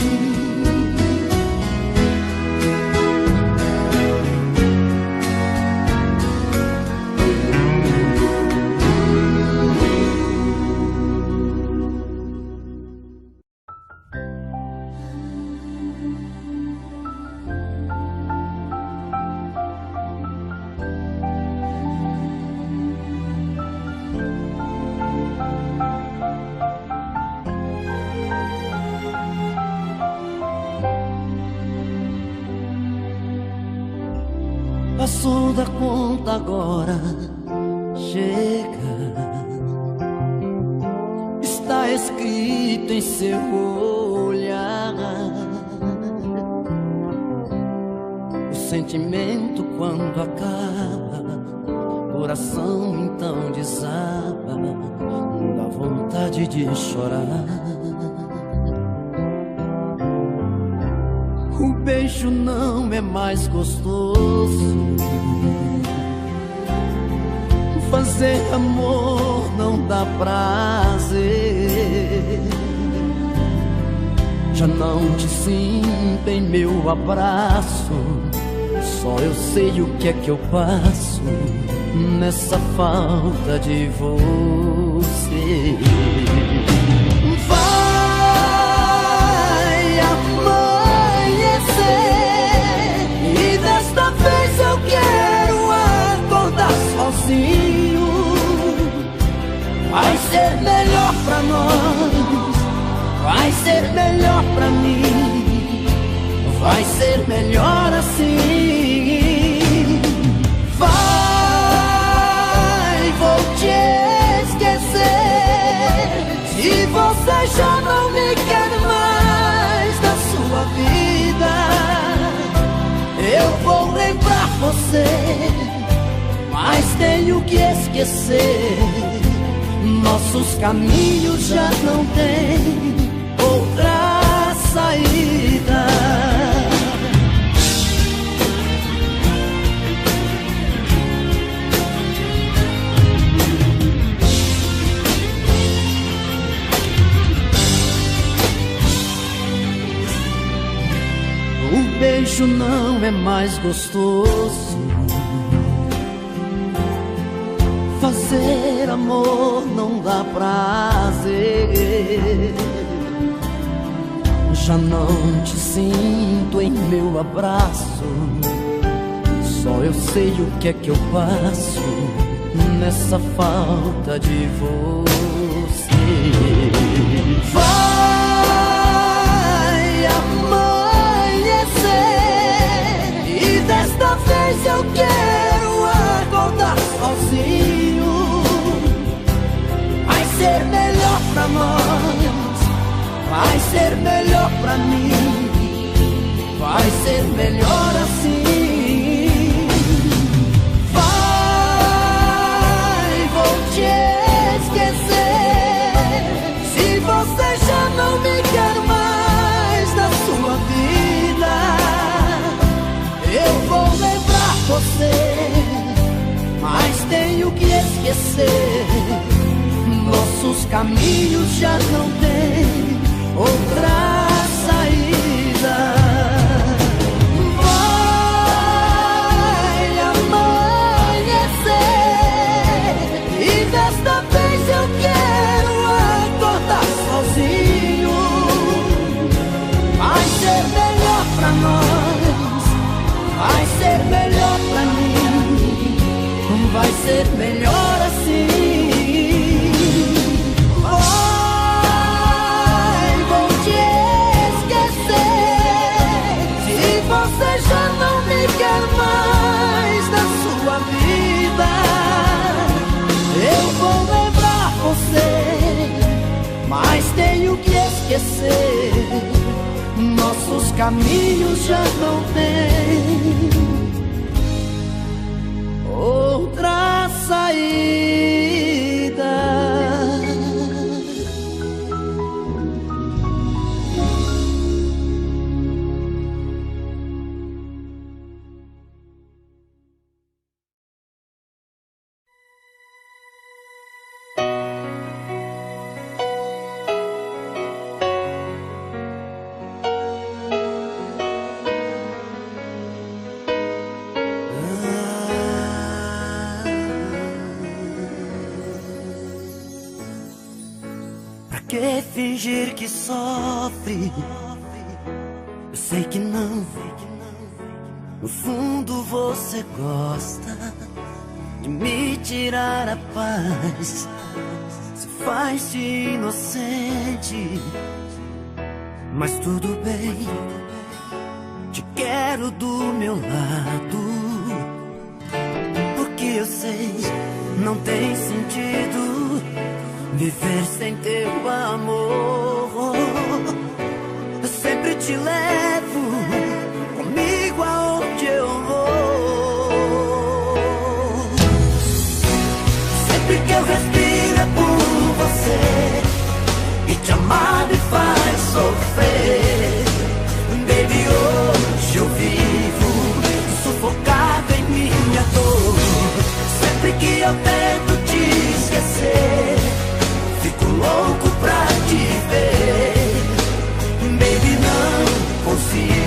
Passou da conta agora, chega. Está escrito em seu olhar. O sentimento quando acaba, coração então desaba, dá vontade de chorar. O beijo não é mais gostoso, fazer amor não dá prazer. Já não te sinto em meu abraço, só eu sei o que é que eu passo nessa falta de você. Vai amanhecer ser melhor pra mim, vai ser melhor assim. Vai, vou te esquecer. Se você já não me quer mais na sua vida, eu vou lembrar você, mas tenho que esquecer. Nossos caminhos já não têm outra saída. O beijo não é mais gostoso, fazer amor não dá prazer. Já não te sinto em meu abraço, só eu sei o que é que eu passo nessa falta de você. Vai amanhecer e desta vez eu quero acordar sozinho. Vai ser melhor pra nós, vai ser melhor pra mim, vai ser melhor assim. Vai, vou te esquecer. Se você já não me quer mais na sua vida, eu vou lembrar você, mas tenho que esquecer. Nossos caminhos já não têm outra saída. Vai amanhecer e desta vez eu quero acordar sozinho. Vai ser melhor pra nós, vai ser melhor pra mim, vai ser melhor assim. Você já não me quer mais na sua vida, eu vou lembrar você, mas tenho que esquecer. Nossos caminhos já não têm outra saída. Que fingir que sofre? Eu sei que não. No fundo você gosta de me tirar a paz. Se faz de inocente, mas tudo bem. Te quero do meu lado, porque eu sei não tem sentido viver sem teu amor. Eu sempre te levo comigo aonde eu vou. Sempre que eu respiro é por você, e te amar me faz sofrer. Baby, hoje eu vivo sufocado em minha dor. Sempre que eu tento te esquecer, fico louco pra te ver. Baby, não consigo.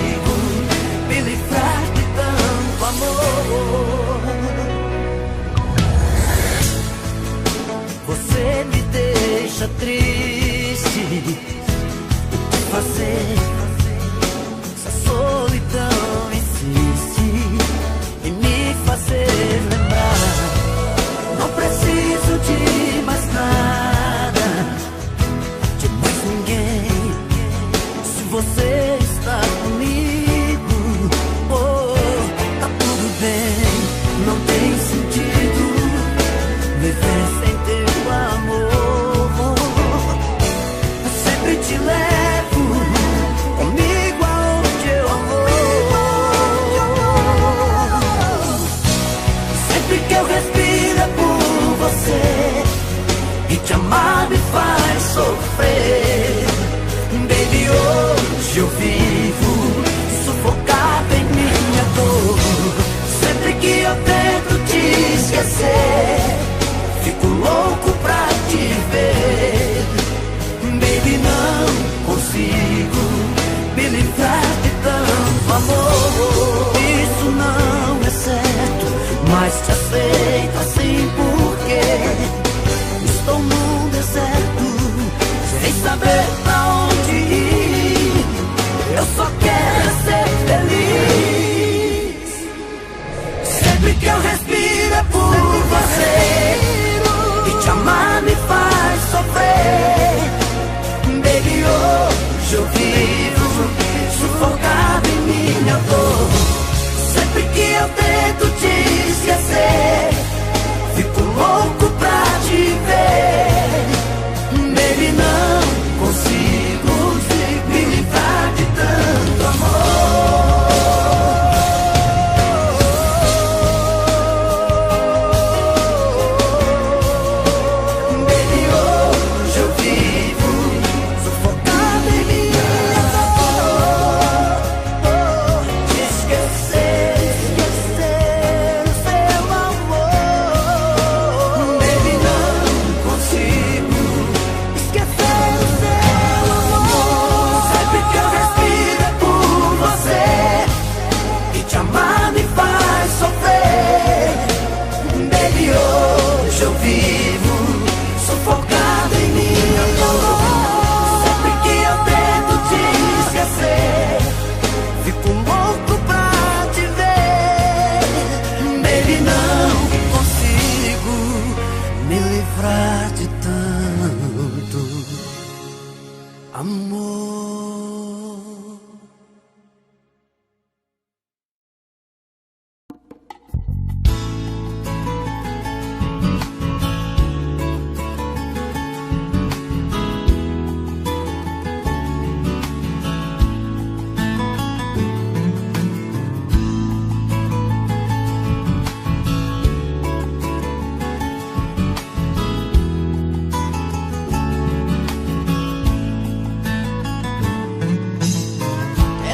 livrar de tanto amor.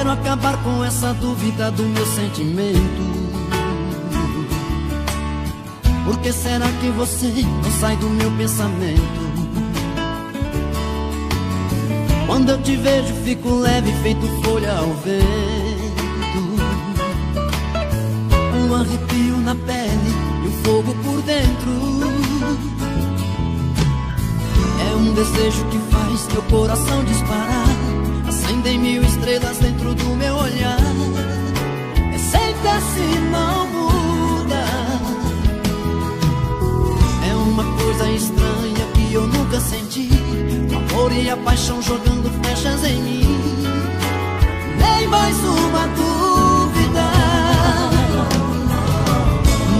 Acabar com essa dúvida do meu sentimento. Por que será que você não sai do meu pensamento? Quando eu te vejo fico leve, feito folha ao vento. Um arrepio na pele e um fogo por dentro. É um desejo que faz meu coração disparar. Acendem mil estrelas dentro do meu olhar. É sempre assim, não muda. É uma coisa estranha que eu nunca senti. O amor e a paixão jogando flechas em mim. Nem mais uma dúvida.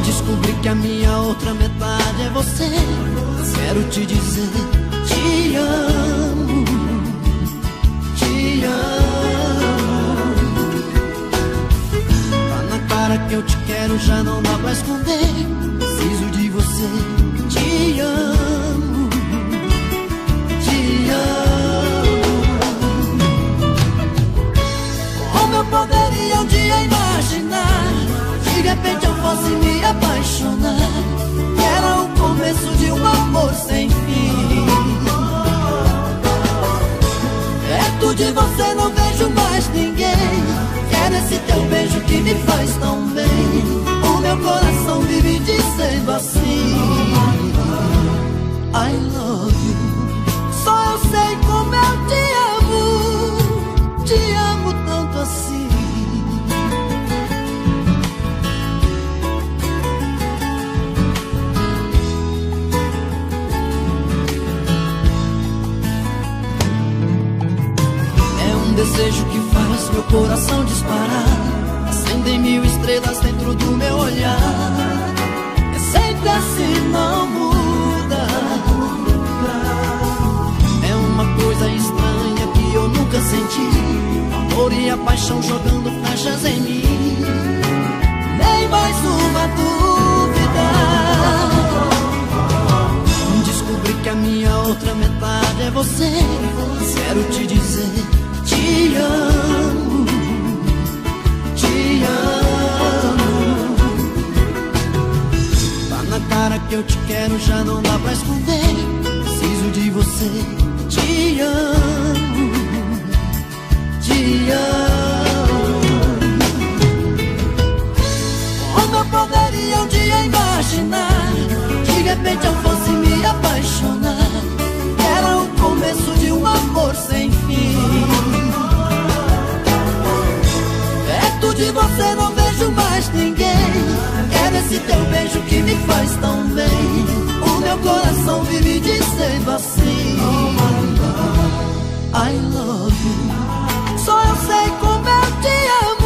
Descobri que a minha outra metade é você. Quero te dizer, te amo. Tá na cara que eu te quero, já não dá pra esconder. Preciso de você. Te amo, te amo. Como eu poderia um dia imaginar de repente eu fosse me apaixonar? Era o começo de um amor sem fim. Perto de você não vejo mais ninguém. Quero esse teu beijo que me faz tão bem. O meu coração vive dizendo assim, I love you. Só eu sei como eu te amo tanto assim. Desejo que faz meu coração disparar. Acendem mil estrelas dentro do meu olhar. É sempre assim, não muda. É uma coisa estranha que eu nunca senti. O amor e a paixão jogando flechas em mim. Nem mais uma dúvida. Descobri que a minha outra metade é você. Quero te dizer, te amo, te amo. Tá na cara que eu te quero, já não dá pra esconder. Preciso de você. Te amo, te amo. Como eu poderia um dia imaginar de repente eu fosse me apaixonar? Era o começo de um amor sem fim. Perto de você não vejo mais ninguém. Quero esse teu beijo que me faz tão bem. O meu coração vive dizendo assim, I love you. Só eu sei como eu te amo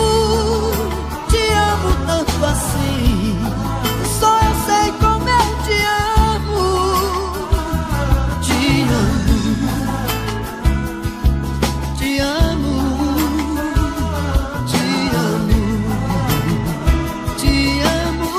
tanto assim. Só eu sei como eu te amo. Te amo, te amo, te amo.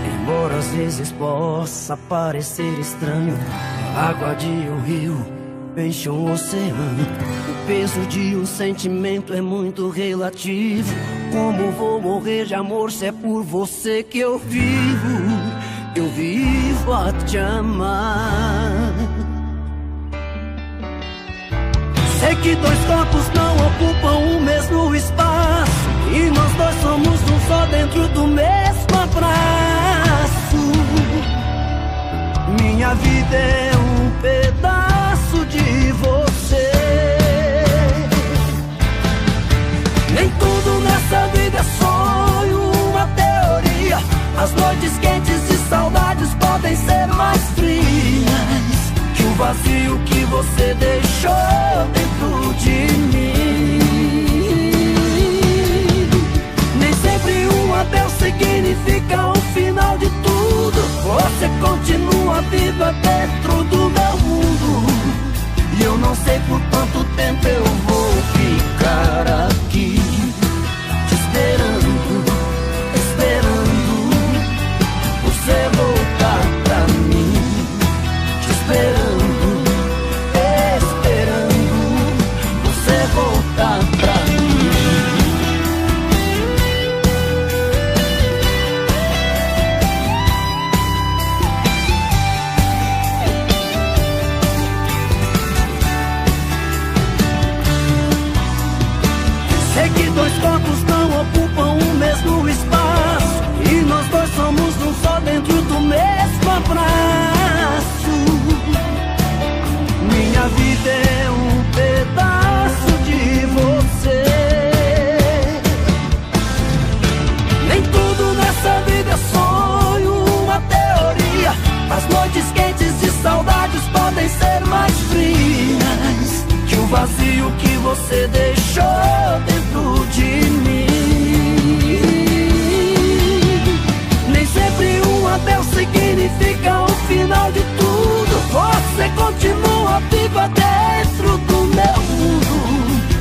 Embora às vezes possa parecer estranho, a água de um rio enche um oceano. O peso de um sentimento é muito relativo. Como vou morrer de amor se é por você que eu vivo a te amar. Sei que dois corpos não ocupam o mesmo espaço, e nós dois somos um só dentro do mesmo abraço. Minha vida é um pedaço de você. Nem tudo nessa vida é sonho, uma teoria. As noites quentes de saudades podem ser mais frias que o vazio que você deixou dentro de mim. Nem sempre um adeus significa o final de tudo. Você continua viva dentro do meu mundo, e eu não sei por quanto tempo eu vou ficar aqui te esperando, esperando você voltar pra mim, te esperando, esperando você voltar pra mim. Sei que dois corpos não ocupam o mesmo espaço, e nós dois somos um só dentro do mesmo abraço. Minha vida é um pedaço de você. Nem tudo nessa vida é sonho, uma teoria. As noites quentes de saudades podem ser mais frias que o vazio que você deixou dentro de mim. Nem sempre um adeus significa o final de tudo. Você continua viva dentro do meu mundo,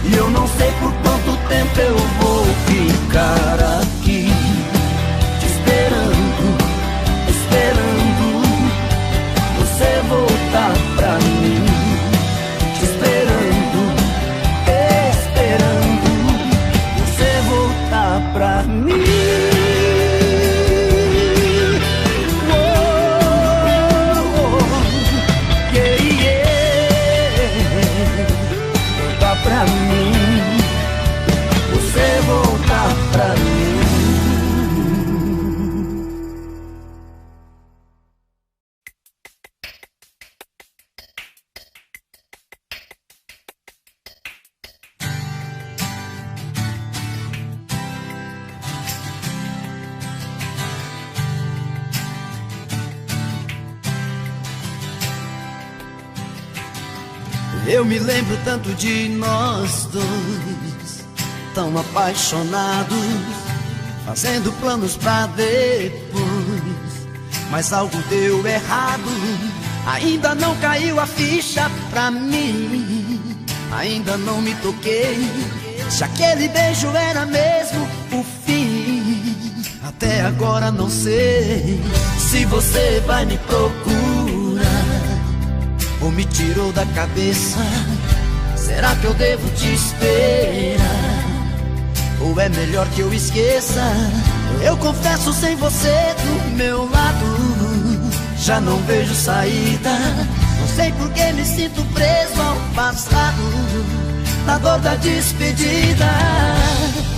e eu não sei por quanto tempo eu vou ficar aqui te esperando, esperando você voltar pra mim, te esperando, esperando você voltar pra mim. Voltar pra mim, você voltar pra mim. Eu me lembro tanto de nós dois, tão apaixonados, fazendo planos pra depois. Mas algo deu errado, ainda não caiu a ficha pra mim. Ainda não me toquei se aquele beijo era mesmo o fim. Até agora não sei se você vai me procurar ou me tirou da cabeça. Será que eu devo te esperar, ou é melhor que eu esqueça? Eu confesso, sem você do meu lado, já não vejo saída. Não sei por que me sinto preso ao passado, na dor da despedida.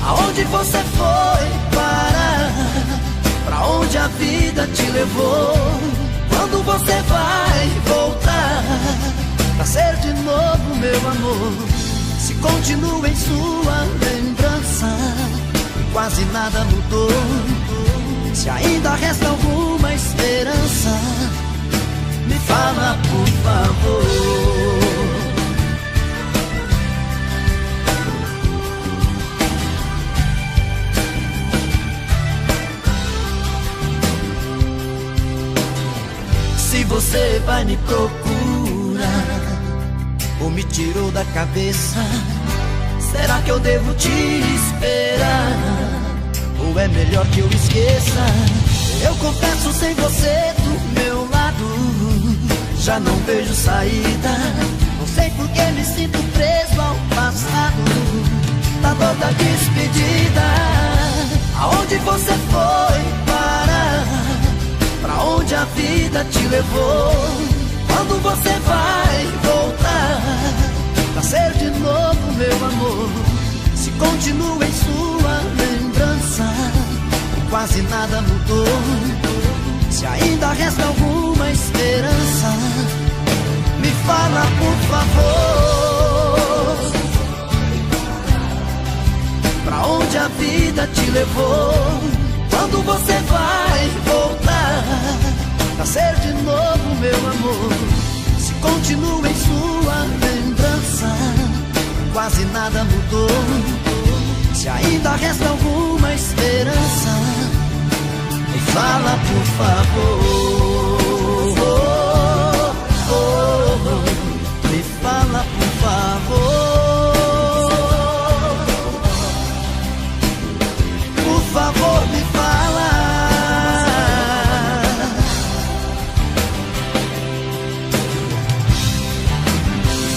Aonde você foi parar? Pra onde a vida te levou? Quando você vai voltar pra ser de novo meu amor? Se continua em sua lembrança e quase nada mudou, se ainda resta alguma esperança, me fala por favor. Se você vai me procurar ou me tirou da cabeça, será que eu devo te esperar, ou é melhor que eu esqueça? Eu confesso, sem você do meu lado, já não vejo saída. Não sei por que me sinto preso ao passado, da dor da despedida. Aonde você foi parar? Pra onde a vida te levou? Quando você vai voltar pra nascer de novo, meu amor. Se continua em sua lembrança, quase nada mudou. Se ainda resta alguma esperança, me fala por favor. Pra onde a vida te levou? Quando você vai voltar? Nascer de novo, meu amor. Se continua em sua lembrança, quase nada mudou. Se ainda resta alguma esperança, me fala por favor. Me fala por favor. Por favor, me fala.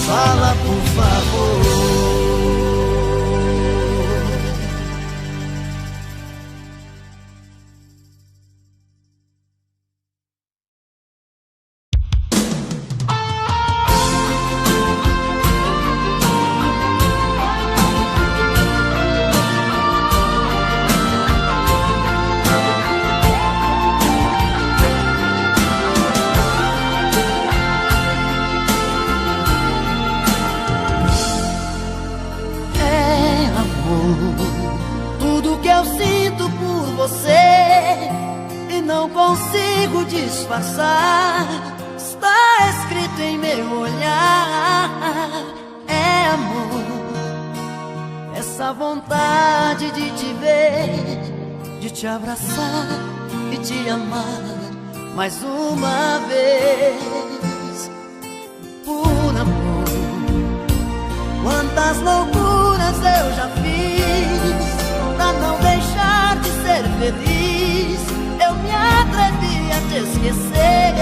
Fala por favor. Disfarçar, está escrito em meu olhar. É amor, essa vontade de te ver, de te abraçar e te amar mais uma vez. Por amor, quantas loucuras eu já fiz pra não deixar de ser feliz. Eu me atrevi a te esquecer,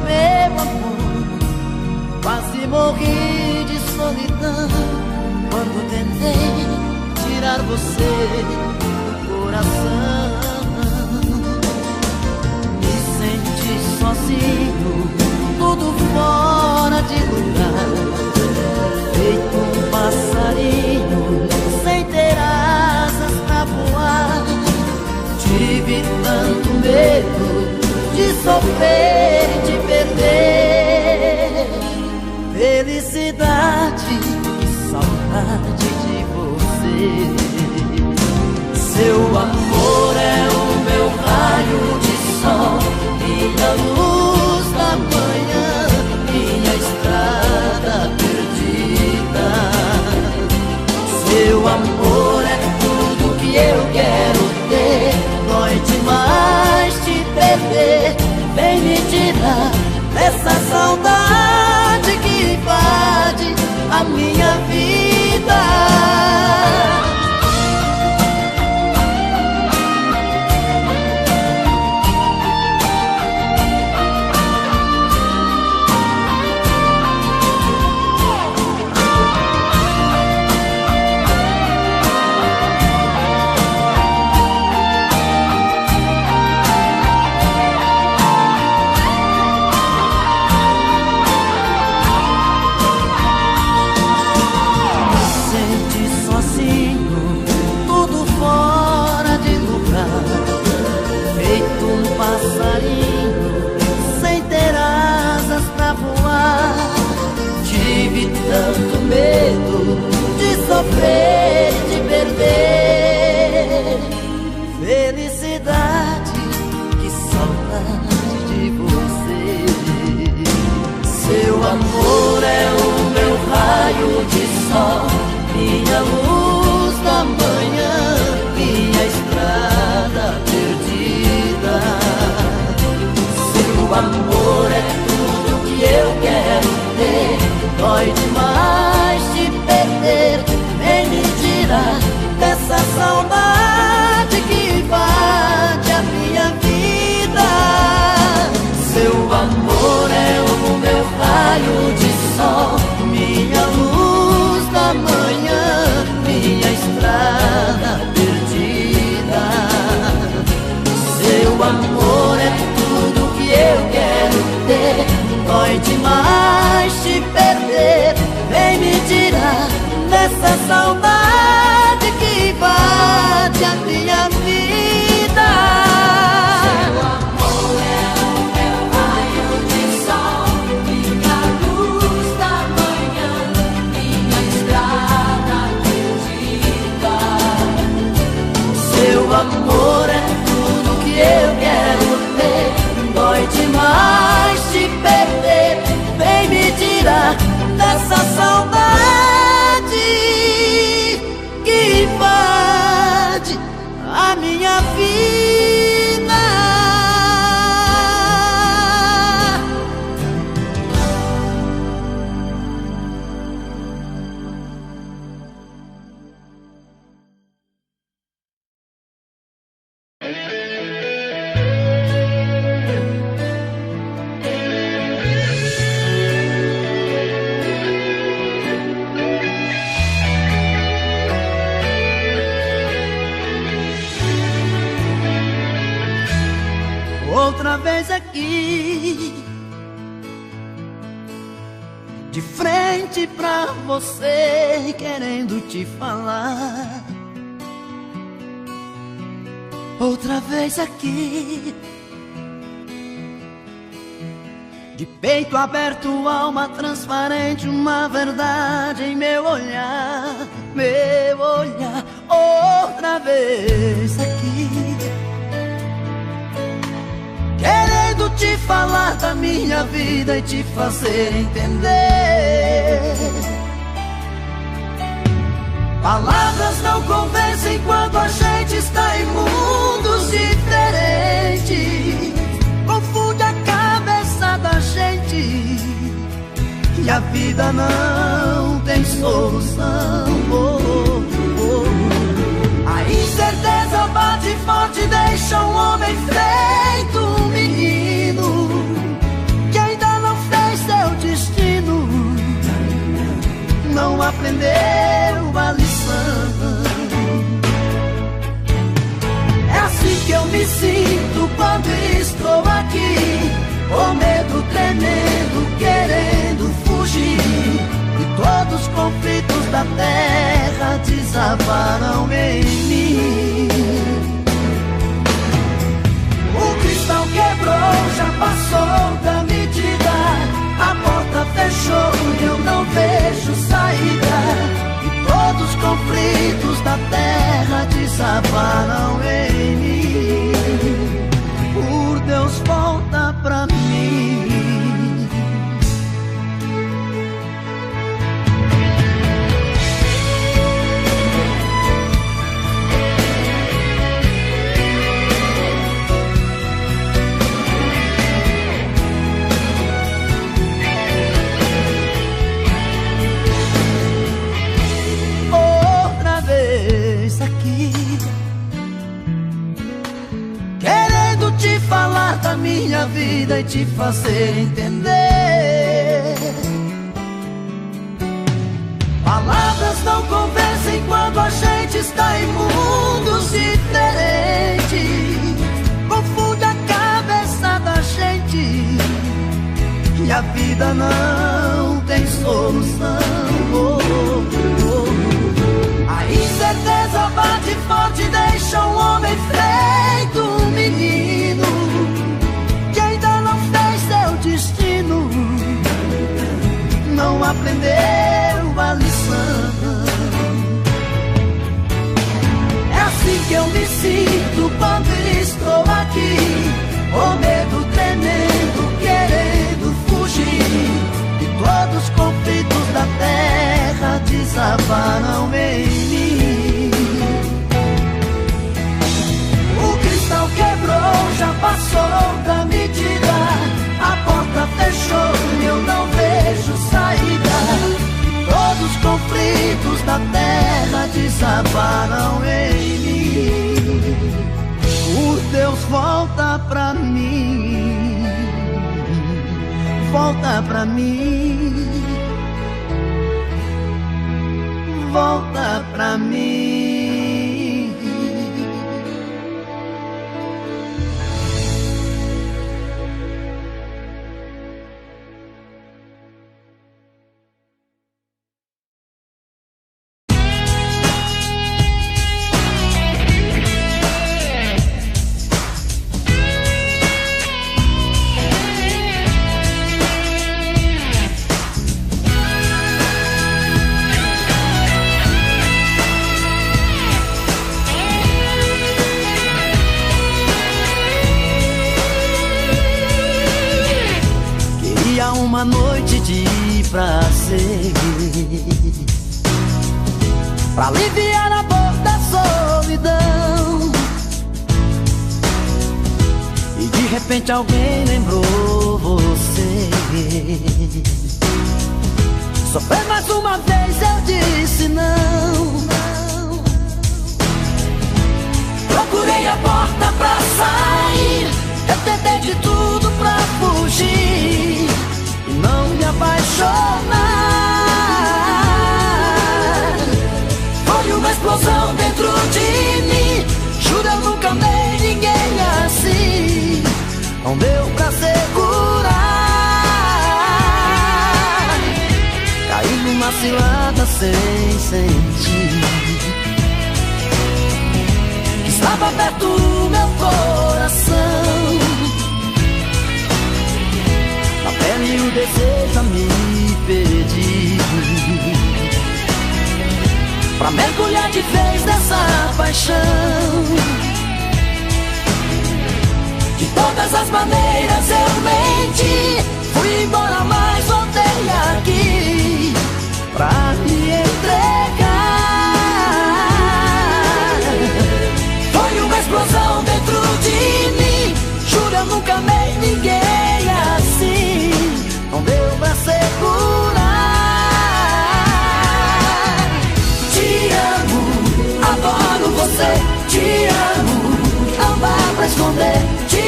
meu amor. Quase morri de solidão quando tentei tirar você do coração. Me senti sozinho, tudo fora de lugar, feito um passarinho sem ter asas pra voar. Tive tanto medo de sofrer e te perder. Felicidade e saudade de você. Seu amor é o meu raio de sol, minha luz da manhã, minha estrada perdida. Seu amor é tudo que eu quero ter. Dói demais te perder. Vem me tirar dessa saudade que invade a minha vida. Tanto medo de sofrer e de perder. Felicidade, que saudade de você. Seu amor é o meu raio de sol, minha luz da manhã, minha estrada perdida. Seu amor é tudo que eu quero ter. Dói demais te perder. Vem me tirar dessa saudade que invade a minha vida. Seu amor é o meu raio de sol, minha luz da manhã, saudade que bate a minha vida. Seu amor é o meu raio de sol, minha luz da manhã, minha estrada perdida. Seu amor é tudo que eu quero ter. Dói demais te perder. Vem me tirar dessa saudade que invade a minha vida. Outra vez aqui, de frente pra você, querendo te falar. Outra vez aqui, de peito aberto, alma transparente, uma verdade em meu olhar, meu olhar. Outra vez aqui, querendo te falar da minha vida e te fazer entender. Palavras não convencem quando a gente está em mundos diferentes. Confunde a cabeça da gente e a vida não tem solução. A incerteza bate forte, deixa um homem feito um menino que ainda não fez seu destino, não aprendeu a lição. É assim que eu me sinto quando estou aqui, com medo tremendo, querendo fugir, e todos os conflitos da terra desabaram em mim. O cristal quebrou, já passou da medida, a porta fechou e eu não vejo saída, e todos os conflitos da terra desabaram em mim. Por Deus, volta pra mim. Falar da minha vida e te fazer entender. Palavras não convencem quando a gente está em mundos diferentes. Confunde a cabeça da gente e a vida não tem solução. A incerteza bate forte, deixa um homem feito um menino que ainda não fez seu destino, não aprendeu a lição. É assim que eu me sinto quando estou aqui, com medo tremendo, querendo fugir, e todos os conflitos da terra desabaram em mim. O cristal quebrou, já passou da medida, a porta fechou e eu não vejo saída, e todos os conflitos da terra desabaram em mim. Por Deus, volta pra mim, volta pra mim, volta pra mim. de prazer, pra aliviar a dor da solidão. E de repente alguém lembrou você. Sofrer mais uma vez, eu disse não. Procurei a porta pra sair, eu tentei de tudo pra fugir e não me apaixonar. Foi uma explosão dentro de mim, juro eu nunca amei ninguém assim. Não deu pra segurar, caí numa cilada sem sentir. Estava perto do meu coração, na pele o desejo a me pedir, pra mergulhar de vez nessa paixão. De todas as maneiras eu menti, fui embora mas voltei aqui pra me entregar. Foi uma explosão dentro de mim, juro eu nunca amei ninguém assim. Não deu pra segurar. Te amo, adoro você. Te amo, não dá pra esconder. Te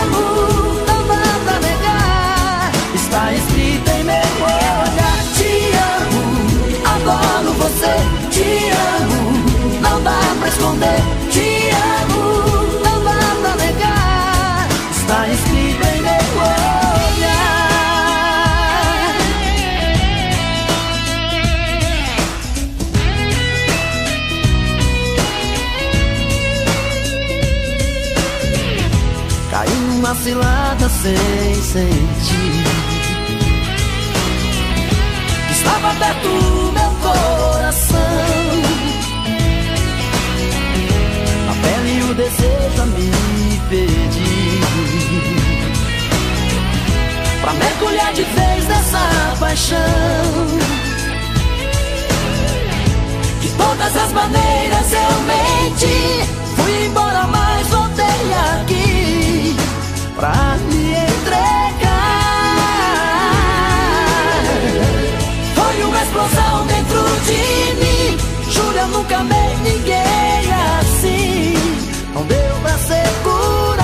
amo, não dá pra negar. Está escrito em meu olhar. Te amo, adoro você. Te amo, não dá pra esconder. Te amo, não dá pra negar. Está escrito em meu olhar. Caí numa cilada sem sentir. Estava perto do meu coração, na pele o desejo a me pedir, pra mergulhar de vez nessa paixão. De todas as maneiras eu menti, fui embora mas voltei aqui pra me entregar. Foi uma explosão dentro de mim, juro eu nunca amei ninguém assim. Não deu pra segurar.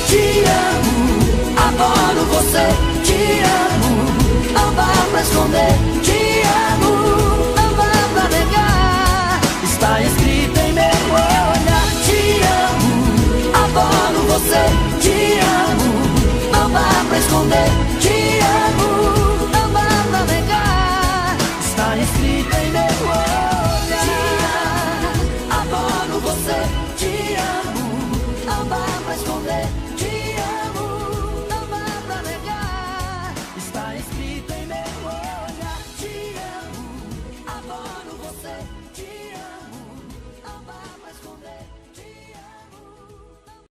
Te amo, adoro você. Te amo, não dá pra esconder. Te amo, não dá pra negar. Está escrito em meu olhar. Te amo, adoro você. Te amo, não dá pra esconder. Te amo, não dá pra negar. Está escrito em meu olhar. Adoro você. Te amo, não dá pra esconder. Te amo, não dá pra negar. Está escrito